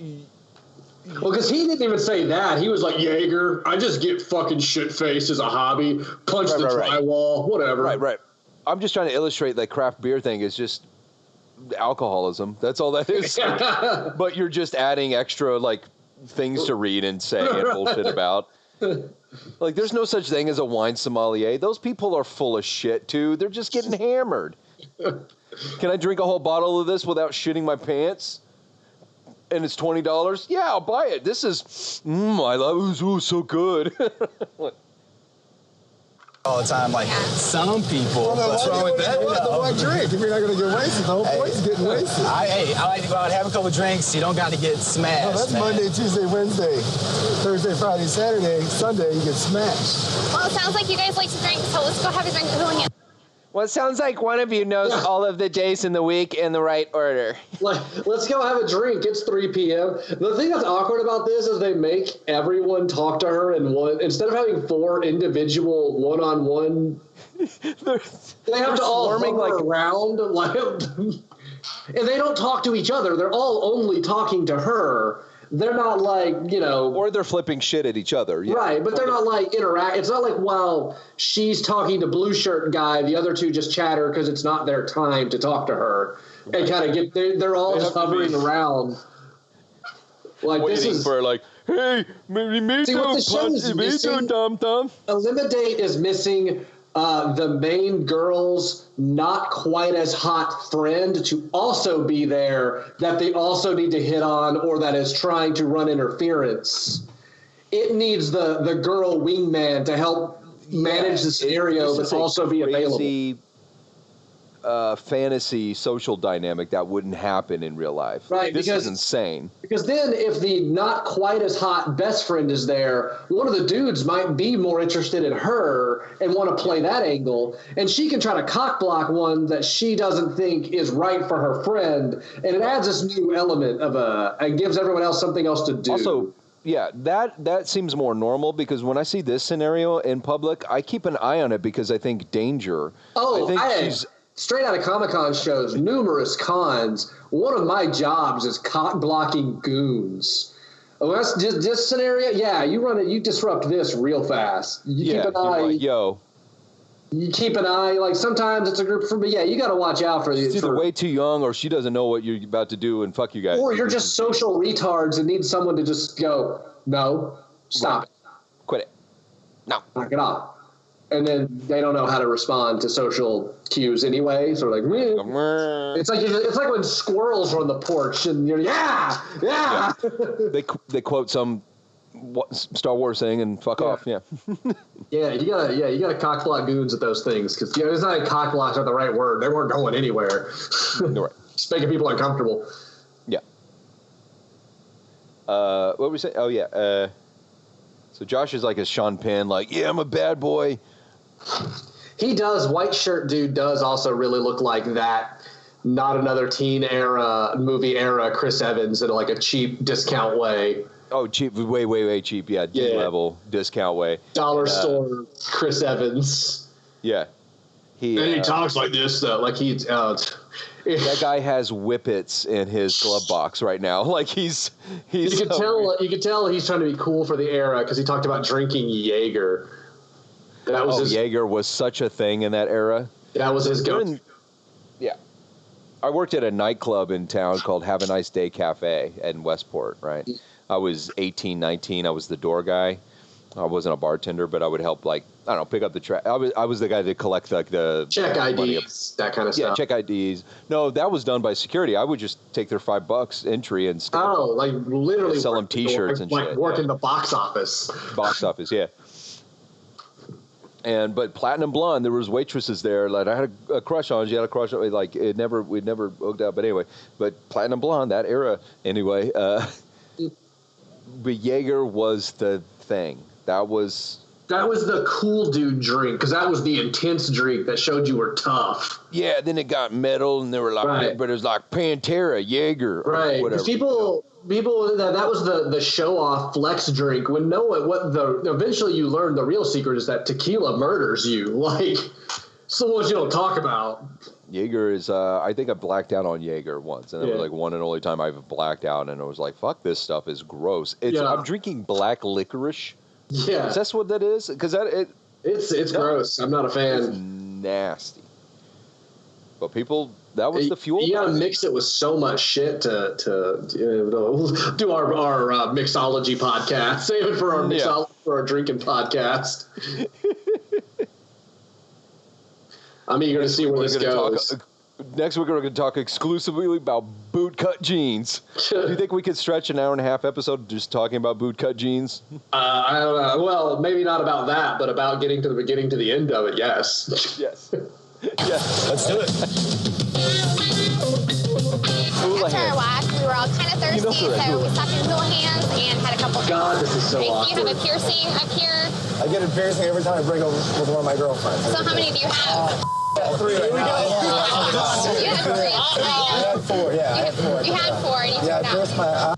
well, because he didn't even say that. He was like, Jaeger, I just get fucking shit-faced as a hobby, punch the drywall, whatever. Right. I'm just trying to illustrate that craft beer thing is just alcoholism. That's all that is. But you're just adding extra, like, things to read and say and bullshit about. Like, there's no such thing as a wine sommelier. Those people are full of shit, too. They're just getting hammered. Can I drink a whole bottle of this without shitting my pants? And it's $20? Yeah, I'll buy it. This is, I love it. Ooh, so good. All the time, like some people. Well, what's wrong with that? Why drink? If you're not going to get wasted, the whole point's getting wasted. I like to go out and have a couple drinks. You don't got to get smashed. No, that's Monday, Tuesday, Wednesday, Thursday, Friday, Saturday, Sunday. You get smashed. Well, it sounds like you guys like to drink, so let's go have a drink with Julian. Well, it sounds like one of you knows all of the days in the week in the right order. Like, let's go have a drink. It's 3 p.m. The thing that's awkward about this is they make everyone talk to her in one. Instead of having 4 individual one-on-one, they have to all hover around. Like, and they don't talk to each other. They're all only talking to her. They're not like, or they're flipping shit at each other. Yeah. Right, but they're not like interact. It's not like while she's talking to blue shirt guy, the other two just chatter because it's not their time to talk to her and kind of get. They're all just hovering around. Like waiting this is for like, hey, me see, too, what the show is missing, dum. Elimidate is missing the main girl's not quite as hot friend to also be there that they also need to hit on or that is trying to run interference. It needs the girl wingman to help manage the scenario but also be available. Fantasy social dynamic that wouldn't happen in real life. Right, this is insane. Because then if the not quite as hot best friend is there, one of the dudes might be more interested in her and want to play that angle, and she can try to cock block one that she doesn't think is right for her friend, and it adds this new element of and gives everyone else something else to do. Also, yeah, that seems more normal because when I see this scenario in public, I keep an eye on it because I think danger. Oh, I think she's straight out of Comic-Con shows, numerous cons. One of my jobs is cock blocking goons. Oh, that's just this scenario. Yeah, you disrupt this real fast. You keep an eye. Like, yo. You keep an eye. Like sometimes it's a group but yeah, you got to watch out for these. She's either way too young, or she doesn't know what you're about to do, and fuck you guys. Or you're just social retards and need someone to just go, no, stop it, quit it, no, knock it off. And then they don't know how to respond to social cues anyway. So like, it's like when squirrels are on the porch and you're yeah. They quote some Star Wars thing and fuck off. Yeah. You gotta cock block goons at those things because it's not cock block's not the right word. They weren't going anywhere. Right. Just making people uncomfortable. Yeah. What were we saying? Oh yeah. So Josh is like a Sean Penn, like, yeah, I'm a bad boy. He does. White shirt dude does also really look like that. Not another teen era movie era Chris Evans in like a cheap discount way. Oh, cheap, way cheap. Yeah, D-level discount way. Dollar store Chris Evans. Yeah. And he talks like this though, like he's that guy has whippets in his glove box right now. Like he's. You could tell he's trying to be cool for the era because he talked about drinking Jaeger. That was Jaeger was such a thing in that era. That was his go-to. Yeah. I worked at a nightclub in town called Have a Nice Day Cafe in Westport, right? I was 18, 19. I was the door guy. I wasn't a bartender, but I would help, like, I don't know, pick up the trash. I was the guy that collect like the check IDs, that kind of stuff. Yeah, check IDs. No, that was done by security. I would just take their $5 entry and like literally sell them T-shirts and shit. Work in the box office. Box office, yeah. But Platinum Blonde, there was waitresses there that I had a crush on. She had a crush on, like we'd never hooked up. But anyway, Platinum Blonde, that era, anyway. But Jaeger was the thing. That was the cool dude drink because that was the intense drink that showed you were tough. Yeah, then it got metal and they were like, but it was like Pantera, Jaeger, right? Whatever. People that was the show off flex drink. When eventually you learn the real secret is that tequila murders you. Like so what you don't talk about. Jaeger is, I think I blacked out on Jaeger once, and it was like one and only time I've blacked out, and I was like, fuck, this stuff is gross. I'm drinking black licorice. Yeah. Is that what that is? Because it's gross. I'm not a fan. It's nasty. But people, that was the fuel. You gotta mix it with so much shit to do our mixology podcast. Save it for our for our drinking podcast. I'm eager to see where this goes. Next, we're going to talk exclusively about bootcut jeans. Do you think we could stretch an hour and a half episode just talking about bootcut jeans? I don't know. Well, maybe not about that, but about getting to the beginning to the end of it, yes. Yes. Yes. Let's do it. After our walk, we were all kind of thirsty, so we stopped in Hula Hands and had a couple. God, this is so awkward. You have a piercing up here. I get a piercing every time I break over with one of my girlfriends. So how many do you have? 3 right now. You had 3. I had 4, yeah. You had 4 and you took first my...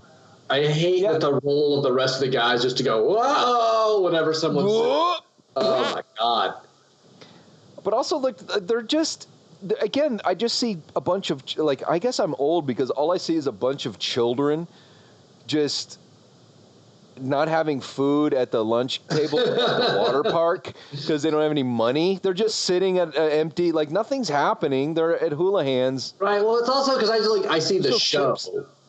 I hate that the role of the rest of the guys just to go, whoa, whenever someone says, oh my God. But also, like, they're just... Again, I just see a bunch of, like, I guess I'm old because all I see is a bunch of children just not having food at the lunch table at the water park because they don't have any money. They're just sitting at empty, like, nothing's happening. They're at Hula Hands. Right, well, it's also because I see the show.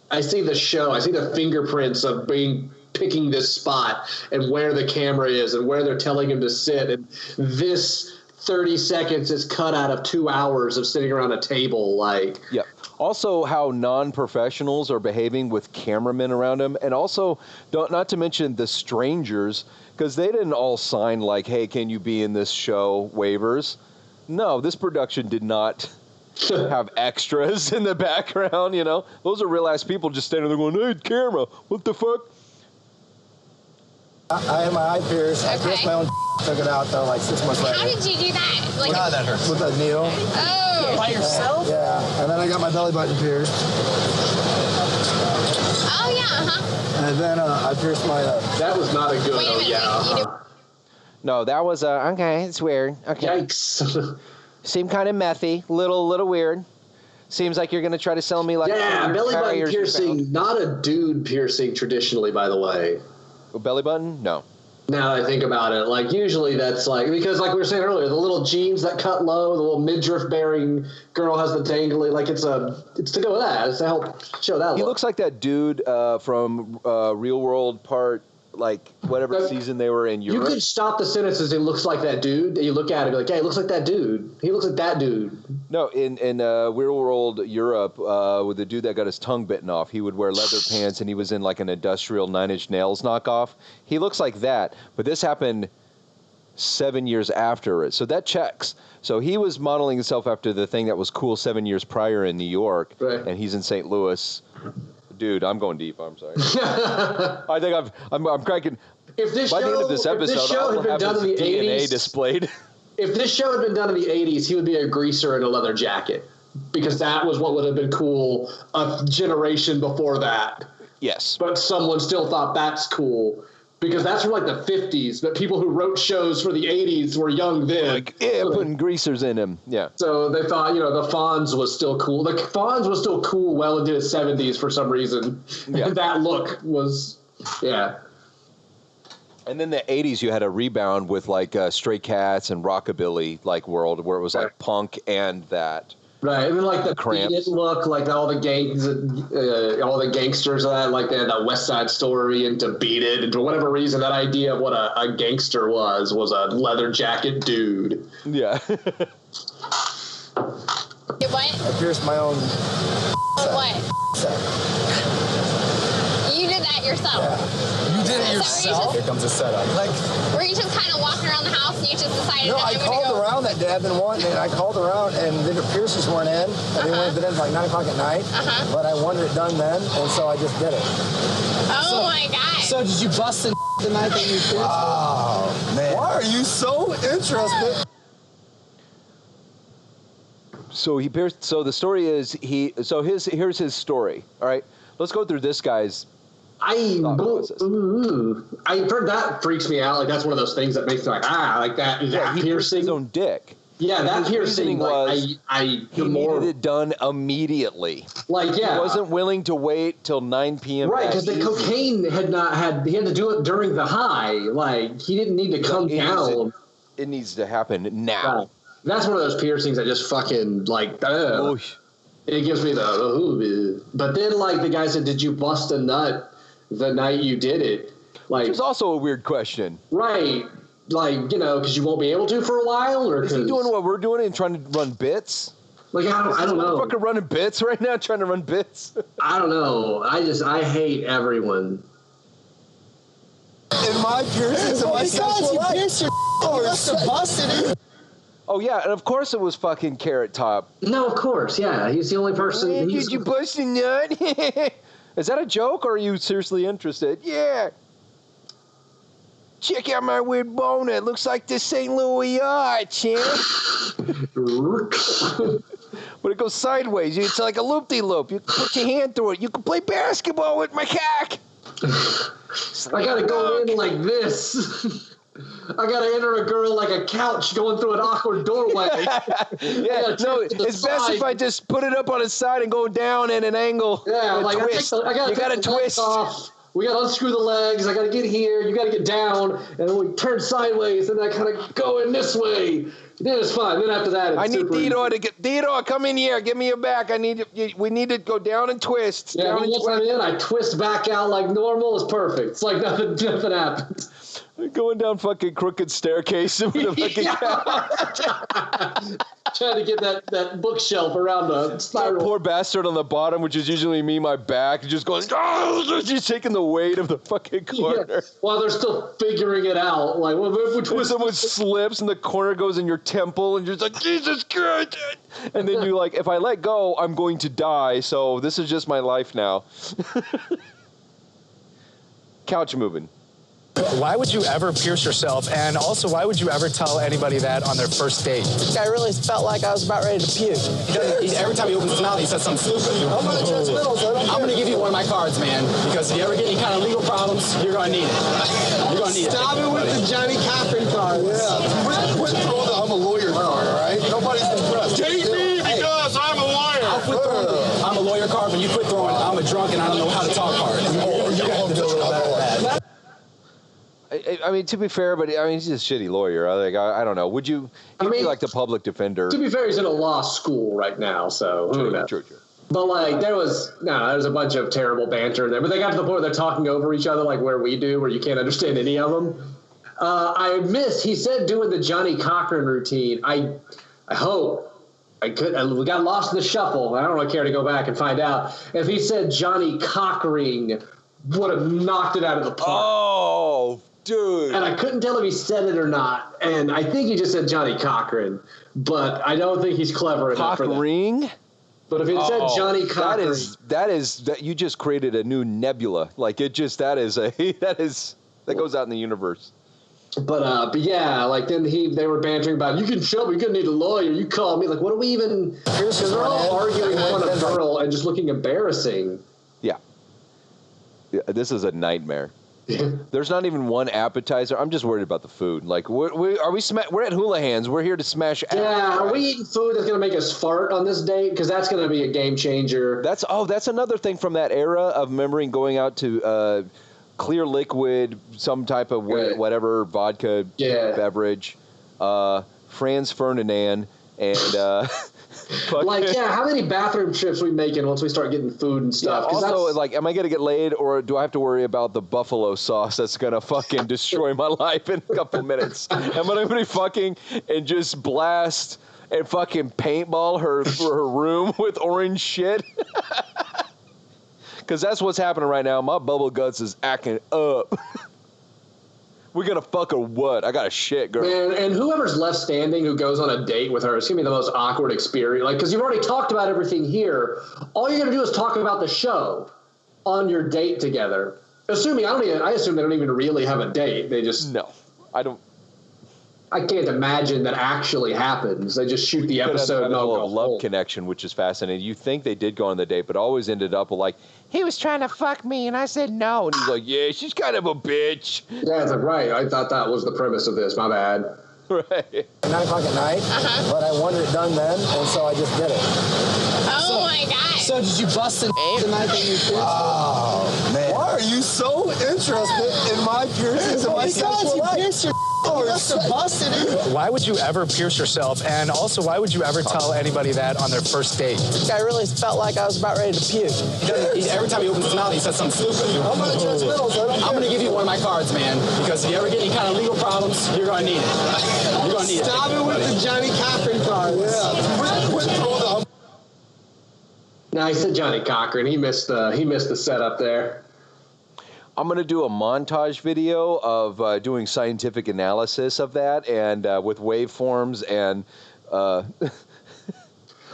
I see the show. I see the fingerprints of picking this spot and where the camera is and where they're telling him to sit. And this 30 seconds is cut out of 2 hours of sitting around a table. Like, yeah. Also, how non-professionals are behaving with cameramen around them, and also, not to mention the strangers, because they didn't all sign like, "Hey, can you be in this show?" waivers. No, this production did not have extras in the background. You know, those are real ass people just standing there going, "Hey, camera, what the fuck?" I had my eye pierced. I pierced my own. Took it out though, like 6 months later. How did you do that? Like, God, that hurts. With a needle. Oh. By yourself? Yeah. And then I got my belly button pierced. Oh yeah. And then I pierced my. That was not a good. Wait a minute. No, that was okay. It's weird. Okay. Yikes. Seem kind of methy, little weird. Seems like you're going to try to sell me like... Yeah, belly button piercing, not a dude piercing traditionally, by the way. A belly button? No. Now that I think about it, like usually that's like, because like we were saying earlier, the little jeans that cut low, the little midriff bearing girl has the dangly, like it's to go with that. It's to help show that. He looks like that dude from Real World Part, like whatever season they were in Europe. You could stop the sentences. It looks like that dude. And you look at it, and be like, hey, it looks like that dude. He looks like that dude. No, in Real World Europe, with the dude that got his tongue bitten off, he would wear leather pants, and he was in like an industrial Nine Inch Nails knockoff. He looks like that, but this happened 7 years after it, so that checks. So he was modeling himself after the thing that was cool 7 years prior in New York, right. And he's in St. Louis. Dude, I'm going deep. I'm sorry. I think I'm cracking. If this by show, the end of this episode, I'll have his in the DNA 80s, displayed. If this show had been done in the 80s, he would be a greaser in a leather jacket, because that was what would have been cool a generation before that. Yes. But someone still thought that's cool, because that's from like the 50s, but people who wrote shows for the 80s were young then. Like, yeah, putting greasers in him. Yeah. So they thought, the Fonz was still cool. The Fonz was still cool well into the 70s for some reason. Yeah. That look was, yeah. And then the 80s, you had a rebound with like Stray Cats and Rockabilly like world, where it was like punk and that. Right, and then like the Cramps. Beat It look, like all the gangs, all the gangsters of that, like they had that West Side Story and to Beat It, and for whatever reason, that idea of what a gangster was a leather jacket dude. Yeah. What? I pierced my own. What? You did that yourself. Yeah. You did it yourself? Here comes the setup. Like, were you just kind of walking around the house and you just decided no, that I called around that day. I've been wanting it. I called around and the piercers weren't in. And they weren't in like 9 o'clock at night. But I wanted it done then, and so I just did it. Oh my God. So did you bust the night that you pierced? Oh, man. Why are you so interested? So he pierced. So the story is here's his story. All right, let's go through this guy's. I've heard that freaks me out. Like that's one of those things that makes me like that. Yeah, he pierced his own dick. Yeah, that piercing was. He needed it done immediately. Like, yeah, he wasn't willing to wait till 9 p.m. Right, because the cocaine he had to do it during the high. Like he didn't need to come down. It needs to happen now. Right. That's one of those piercings that just fucking like. It gives me the. But then, like the guy said, "Did you bust a nut the night you did it?" Like, it's also a weird question, right? Like because you won't be able to for a while, or is he doing what we're doing and trying to run bits? Like I don't know. Fucking running bits right now, trying to run bits. I don't know. I hate everyone. In my piercings, in my sexual life. You must have busted it. Oh, yeah, and of course it was fucking Carrot Top. No, of course, yeah. He's the only person. Man, did you bust a nut? Is that a joke, or are you seriously interested? Yeah. Check out my weird boner. It looks like the St. Louis aughts, yeah? But it goes sideways. It's like a loop-de-loop. You can put your hand through it. You can play basketball with my cock. I gotta go in like this. I gotta enter a girl like a couch going through an awkward doorway. Yeah, no, it's best if I just put it up on its side and go down at an angle. Yeah, like twist. I gotta twist off. We gotta unscrew the legs. I gotta get here. You gotta get down, and then we turn sideways, and I kind of go in this way. Then it's fine. Then after that, it's I need Dito to get Dito. Come in here. Give me your back. We need to go down and twist. Yeah, once I'm in, I twist back out like normal. It's perfect. It's like nothing happened. Going down fucking crooked staircase with a fucking trying to get that bookshelf around the spiral. That poor bastard on the bottom, which is usually me, my back, just going, just taking the weight of the fucking corner. Yeah. While they're still figuring it out. Like, when someone slips and the corner goes in your temple and you're just like, Jesus Christ. And then you're like, if I let go, I'm going to die. So this is just my life now. Couch moving. Why would you ever pierce yourself? And also, why would you ever tell anybody that on their first date? I really felt like I was about ready to puke. Every time he opens his mouth, he says something stupid. I'm going to give you one of my cards, man, because if you ever get any kind of legal problems, you're going to need it. You're going to need it. Stop it with the Johnny Cochran card. Yeah. Quit throwing the I'm a lawyer card, all right? Nobody's impressed. Date me because I'm a lawyer. I'll quit throwing I'm a lawyer card, but you quit throwing I'm a drunk and I don't know how to talk card. I mean, to be fair, but I mean, he's a shitty lawyer. I don't know. Would you? He'd be like the public defender. To be fair, he's in a law school right now, so who knows? True. But like, there was a bunch of terrible banter in there. But they got to the point where they're talking over each other, like where we do, where you can't understand any of them. I missed. He said doing the Johnny Cochran routine. I hope I could. We got lost in the shuffle. I don't really care to go back and find out. If he said Johnny Cochran, would have knocked it out of the park. Oh. Dude. And I couldn't tell if he said it or not. And I think he just said Johnny Cochran, but I don't think he's clever enough for that. But if it said Johnny Cochran, that you just created a new nebula. Like that goes out in the universe. But yeah, like then they were bantering about you can show me, you're gonna need a lawyer. You call me, like what do we even? Because they're all arguing in front of Earl and just looking embarrassing. Yeah, this is a nightmare. There's not even one appetizer. I'm just worried about the food. Like, we're at Houlihan's. We're here to smash. Yeah, are we eating food that's gonna make us fart on this date? Because that's gonna be a game changer. That's another thing from that era of remembering going out to clear liquid, some type of whatever vodka beverage, Franz Ferdinand, and. How many bathroom trips we making once we start getting food and stuff? Yeah, also, like, am I going to get laid, or do I have to worry about the buffalo sauce that's going to fucking destroy my life in a couple minutes? Am I going to be fucking and just blast and fucking paintball her room with orange shit? Because that's what's happening right now. My bubble guts is acting up. We're going to fuck or what? I got a shit, girl. Man, and whoever's left standing who goes on a date with her, it's going to be the most awkward experience. Like, because you've already talked about everything here. All you're going to do is talk about the show on your date together. I assume they don't even really have a date. They just... No, I don't... I can't imagine that actually happens. They just shoot the episode and all go love home. Connection, which is fascinating. You think they did go on the date, but always ended up with like, he was trying to fuck me, and I said no. And he's like, yeah, she's kind of a bitch. Yeah, it's like, right. I thought that was the premise of this. My bad. Right. 9 o'clock at night, but I wanted it done then, and so I just did it. Oh my God. So did you bust an the night that you pierced? Oh, man. Why are you so interested in my piercings and my sexual life? Pierced your Why would you ever pierce yourself? And also, why would you ever tell anybody that on their first date? I really felt like I was about ready to puke. Every time he opens his mouth, he says something stupid. I'm going to judgmental, so I'm going to give you one of my cards, man, because if you ever get any kind of legal problems, you're going to need it. You're going to need it. Stop it with the Johnny Cochran card. Yeah. Quit throwing the... No, he said Johnny Cochran. He missed the setup there. I'm going to do a montage video of doing scientific analysis of that and with waveforms and...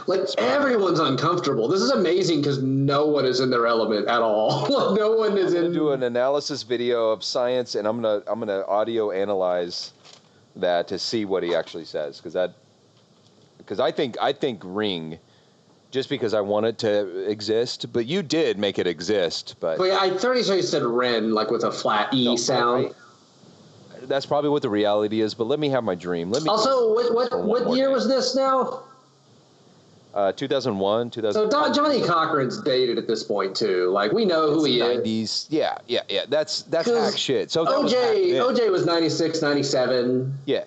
Like, everyone's uncomfortable. This is amazing because no one is in their element at all. No one is in... I'm going to do an analysis video of science, and I'm going to audio analyze that to see what he actually says. Because I think ring... Just because I want it to exist, but you did make it exist. But yeah, I thought you said Ren, like with a flat E sound. That's probably what the reality is. But let me have my dream. Also, what year was this now? 2001, 2000. So Johnny Cochran's dated at this point too. Like, we know who he 90s. is. Yeah. That's hack shit. So OJ was 96, 97. Yeah.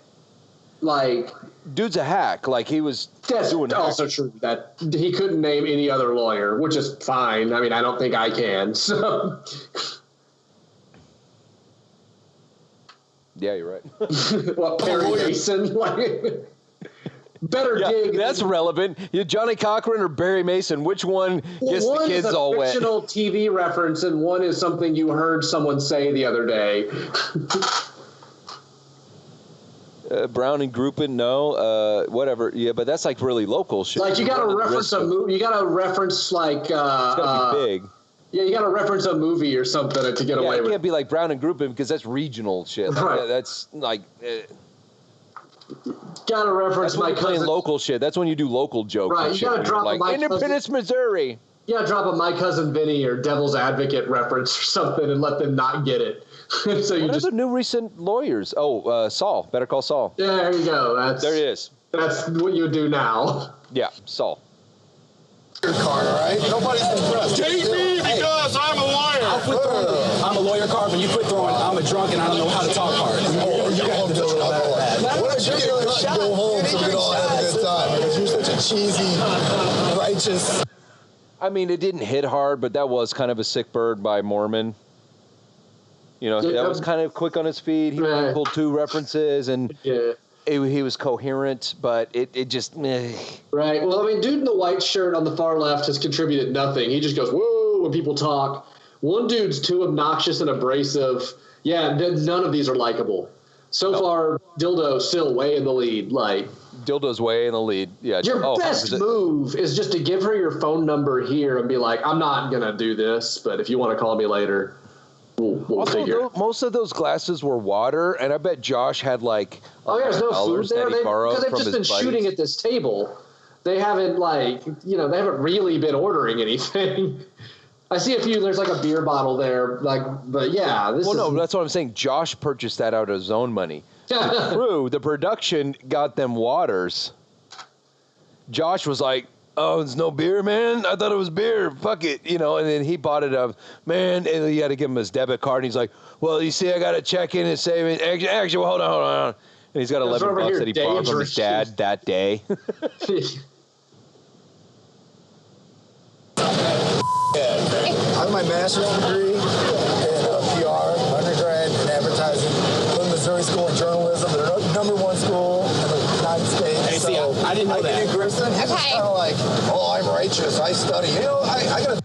Like, dude's a hack. Like, he was. That's also true that he couldn't name any other lawyer, which is fine. I mean, I don't think I can. So. Yeah, you're right. What, Perry Mason? Like, better gig. That's relevant. Johnny Cochran or Barry Mason? Which one gets the kids all wet? One is a fictional TV reference, and one is something you heard someone say the other day. Brown and Groupin, no, whatever. Yeah, but that's like really local shit. Like, you got to reference a movie. You got to reference like. It's got to be big. Yeah, you got to reference a movie or something to get away with. It can't be like Brown and Groupin because that's regional shit. Right. Yeah, that's like. Got to reference my cousin. Playing local shit. That's when you do local jokes. Right. You got to drop like Independence, Missouri. You got to drop a My Cousin Vinny or Devil's Advocate reference or something and let them not get it. So what are the new recent lawyers? Oh, Saul. Better Call Saul. Yeah, there you go. There it is. That's what you do now. Yeah, Saul. Your card, all right? Nobody's impressed. Take me because I'm a lawyer. I'll quit throwing. I'm a lawyer card, but you quit throwing. I'm a drunk and I don't know how to talk cards. Oh, you go home to do that. What if you get cut and go home so we can all have a good time? Because you're such a cheesy, righteous. I mean, it didn't hit hard, but that was kind of a sick bird by Mormon. You know, that was kind of quick on his feet. He pulled 2 references, and he was coherent, but it just... Right. Well, I mean, dude in the white shirt on the far left has contributed nothing. He just goes, whoa, when people talk. One dude's too obnoxious and abrasive. Yeah, none of these are likable. So far, Dildo's still way in the lead. Like, Dildo's way in the lead. Yeah. Your best move is just to give her your phone number here and be like, I'm not going to do this, but if you want to call me later... We'll figure. Most of those glasses were water, and I bet Josh had like there's no food there because they've just been shooting at this table. They haven't they haven't really been ordering anything. I see a few. There's like a beer bottle there, but yeah. No, that's what I'm saying. Josh purchased that out of his own money. True, the production got them waters. Josh was like, oh, it's no beer, man? I thought it was beer. Fuck it. And then he bought it up. Man, and he had to give him his debit card. And he's like, well, you see, I got to check in and save it. Actually, well, hold on. And he's got $11 that he borrowed from his dad that day. I have my master's degree in PR, undergrad in advertising, from Missouri School of Journalism, the #1 school in the United States. Hey, see, I didn't know that. He's just kind of like, oh, I'm righteous, I study. I got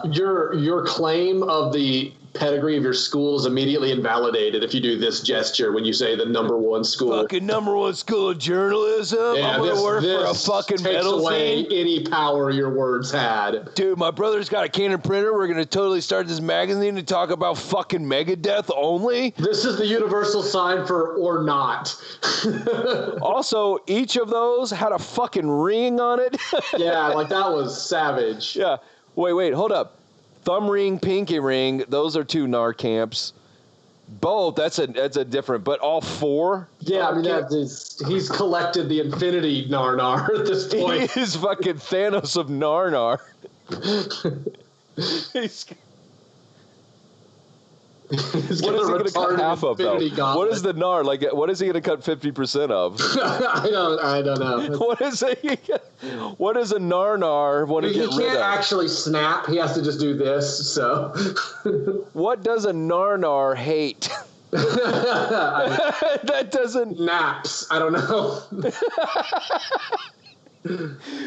to... Your claim of the pedigree of your school is immediately invalidated if you do this gesture when you say the #1 school. Fucking #1 school of journalism. Yeah, I'm gonna work for a fucking metal away any power your words had. Dude, my brother's got a Canon printer. We're gonna totally start this magazine to talk about fucking Megadeth only. This is the universal sign for or not. Also, each of those had a fucking ring on it. Yeah, like that was savage. Yeah. Wait, hold up. Thumb ring, pinky ring, those are 2 Narcamps. Both, that's a different, but all 4? Yeah, I mean, he's collected the infinity Narnar at this point. He is fucking Thanos of Narnar. What is he going to cut half of, though? What is the Nar? Like, what is he going to cut 50% of? I don't know. What is a Narnar want to get rid of? He can't actually snap. He has to just do this, so. What does a Narnar hate? That doesn't... Naps. I don't know.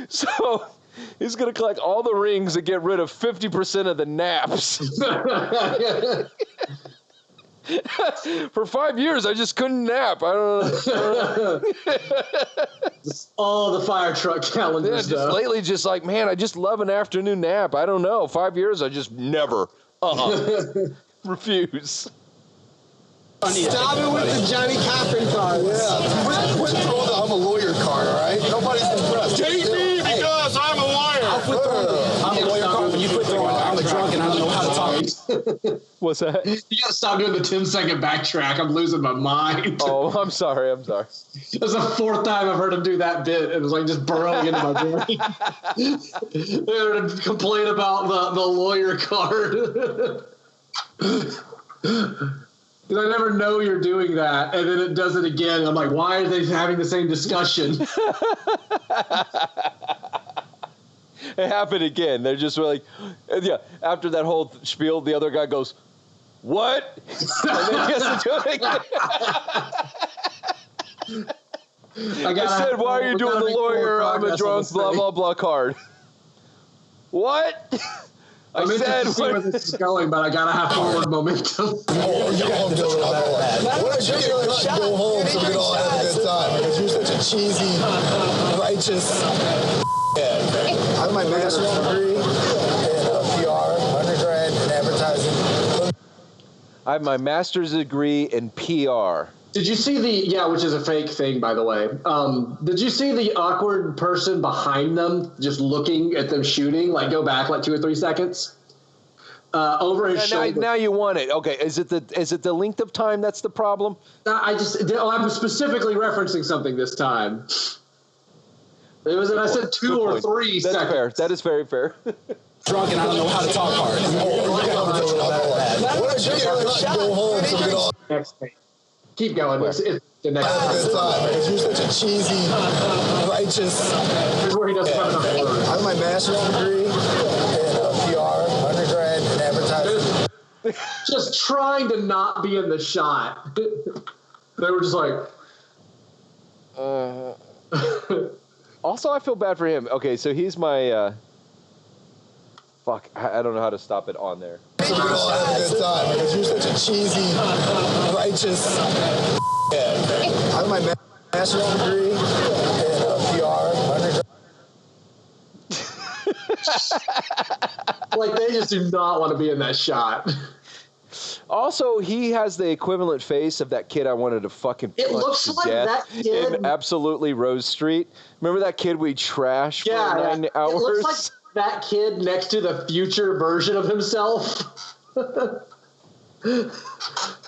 So... He's going to collect all the rings and get rid of 50% of the naps. For 5 years, I just couldn't nap. I don't know. All the fire truck calendars. Yeah, lately, just like, man, I just love an afternoon nap. I don't know. 5 years, I just never. Refuse. Stop it with the Johnny Cochran cards. Yeah. Quit throwing the I'm a lawyer card, all right? Nobody's impressed. Take me because I'm a lawyer. I'll quit throwing. I'm a lawyer card, but you quit throwing. I'm a drunk and I don't know how to talk. What's that? You gotta stop doing the 10-second backtrack. I'm losing my mind. Oh, I'm sorry. That's the 4th time I've heard him do that bit. It was like just burrowing into my brain. They're to complain about the lawyer card. Because I never know you're doing that, and then it does it again. And I'm like, why are they having the same discussion? It happened again. They're just like, yeah. After that whole spiel, the other guy goes, "What?" And then he has to do it again. I said, "Why are you doing the lawyer? I'm a drunk, blah blah blah card." What? I said, see where this is going, but I gotta have forward momentum. Oh, you go home to do it. What if you get cut and go home so we can all have a good time? Because you're such a cheesy, righteous. I have my master's degree in PR, undergrad in advertising. I have my master's degree in PR. Did you see which is a fake thing, by the way. Did you see the awkward person behind them just looking at them shooting? Like, go back like 2 or 3 seconds. over his shoulder. Now you want it. Okay, is it the length of time that's the problem? I'm specifically referencing something this time. It was, I said 2 or 3 seconds. That's fair. That is very fair. Drunk and I don't know how to talk hard. What I should go home so we can all. Next page. Keep going. It's the next time. Because you're such a cheesy, righteous. Here's where he doesn't have enough words. I have my master's degree in PR, undergrad, and advertising. Just trying to not be in the shot. They were just like. Also, I feel bad for him. Okay, so he's my. Fuck, I don't know how to stop it on there. So we can all have a good time because you're such a cheesy, righteous. I have my master's degree in PR, undergrad. Like, they just do not want to be in that shot. Also, he has the equivalent face of that kid I wanted to fucking punch It looks to like death that kid. in Absolutely Rose Street. Remember that kid we trashed for 9 hours? It looks like that kid next to the future version of himself.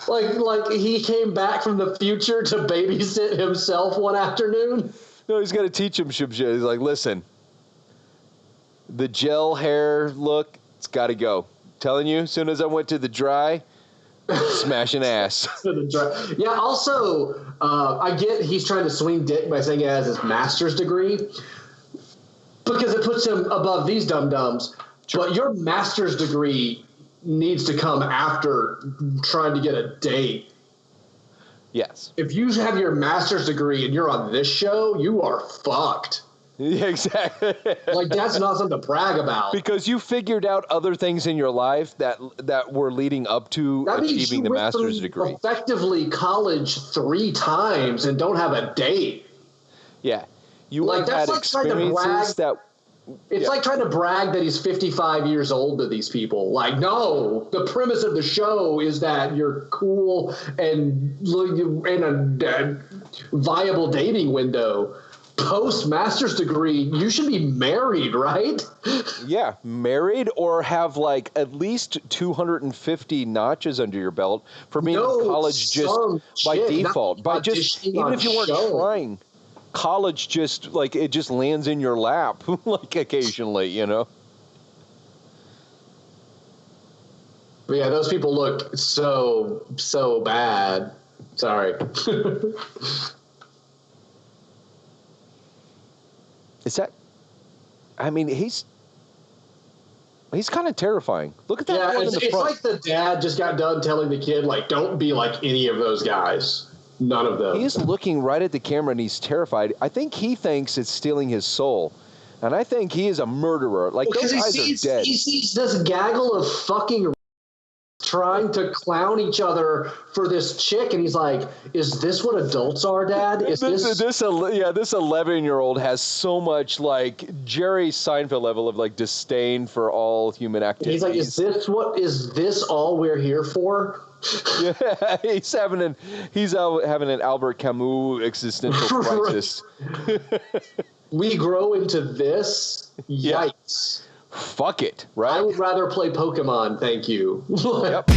like he came back from the future to babysit himself one afternoon. No, he's got to teach him some shit. He's like, listen, the gel hair look, it's got to go. Telling you, as soon as I went to the dry, smashing ass. Yeah, also, I get he's trying to swing dick by saying he has his master's degree because it puts him above these dum-dums. Sure. But your master's degree needs to come after trying to get a date. Yes. If you have your master's degree and you're on this show, you are fucked. Yeah, exactly. Like, that's not something to brag about. Because you figured out other things in your life that were leading up to achieving the master's degree. Effectively college 3 times and don't have a date. Yeah. You like, had like experiences that... It's like trying to brag that he's 55 years old to these people. Like, no, the premise of the show is that you're cool and in a viable dating window. Post-master's degree, you should be married, right? Yeah, married or have like at least 250 notches under your belt for being in college just by default. By just even if you weren't trying, college just like it just lands in your lap like occasionally, you know. But yeah, those people look so bad. Sorry. Is that? I mean, he's kind of terrifying. Look at that. Yeah, one in the it's front. like the dad just got done telling the kid, like, don't be like any of those guys. None of them. He's looking right at the camera and he's terrified. I think he thinks it's stealing his soul, and I think he is a murderer. Like those guys are dead. He sees this gaggle of fucking trying to clown each other for this chick, and he's like, "Is this what adults are, Dad? Is this 11-year-old has so much like Jerry Seinfeld level of like disdain for all human activities." He's like, "Is this all we're here for?" Yeah, he's having an Albert Camus existential crisis. We grow into this. Yikes. Fuck it, right? I would rather play Pokemon, thank you. Yep.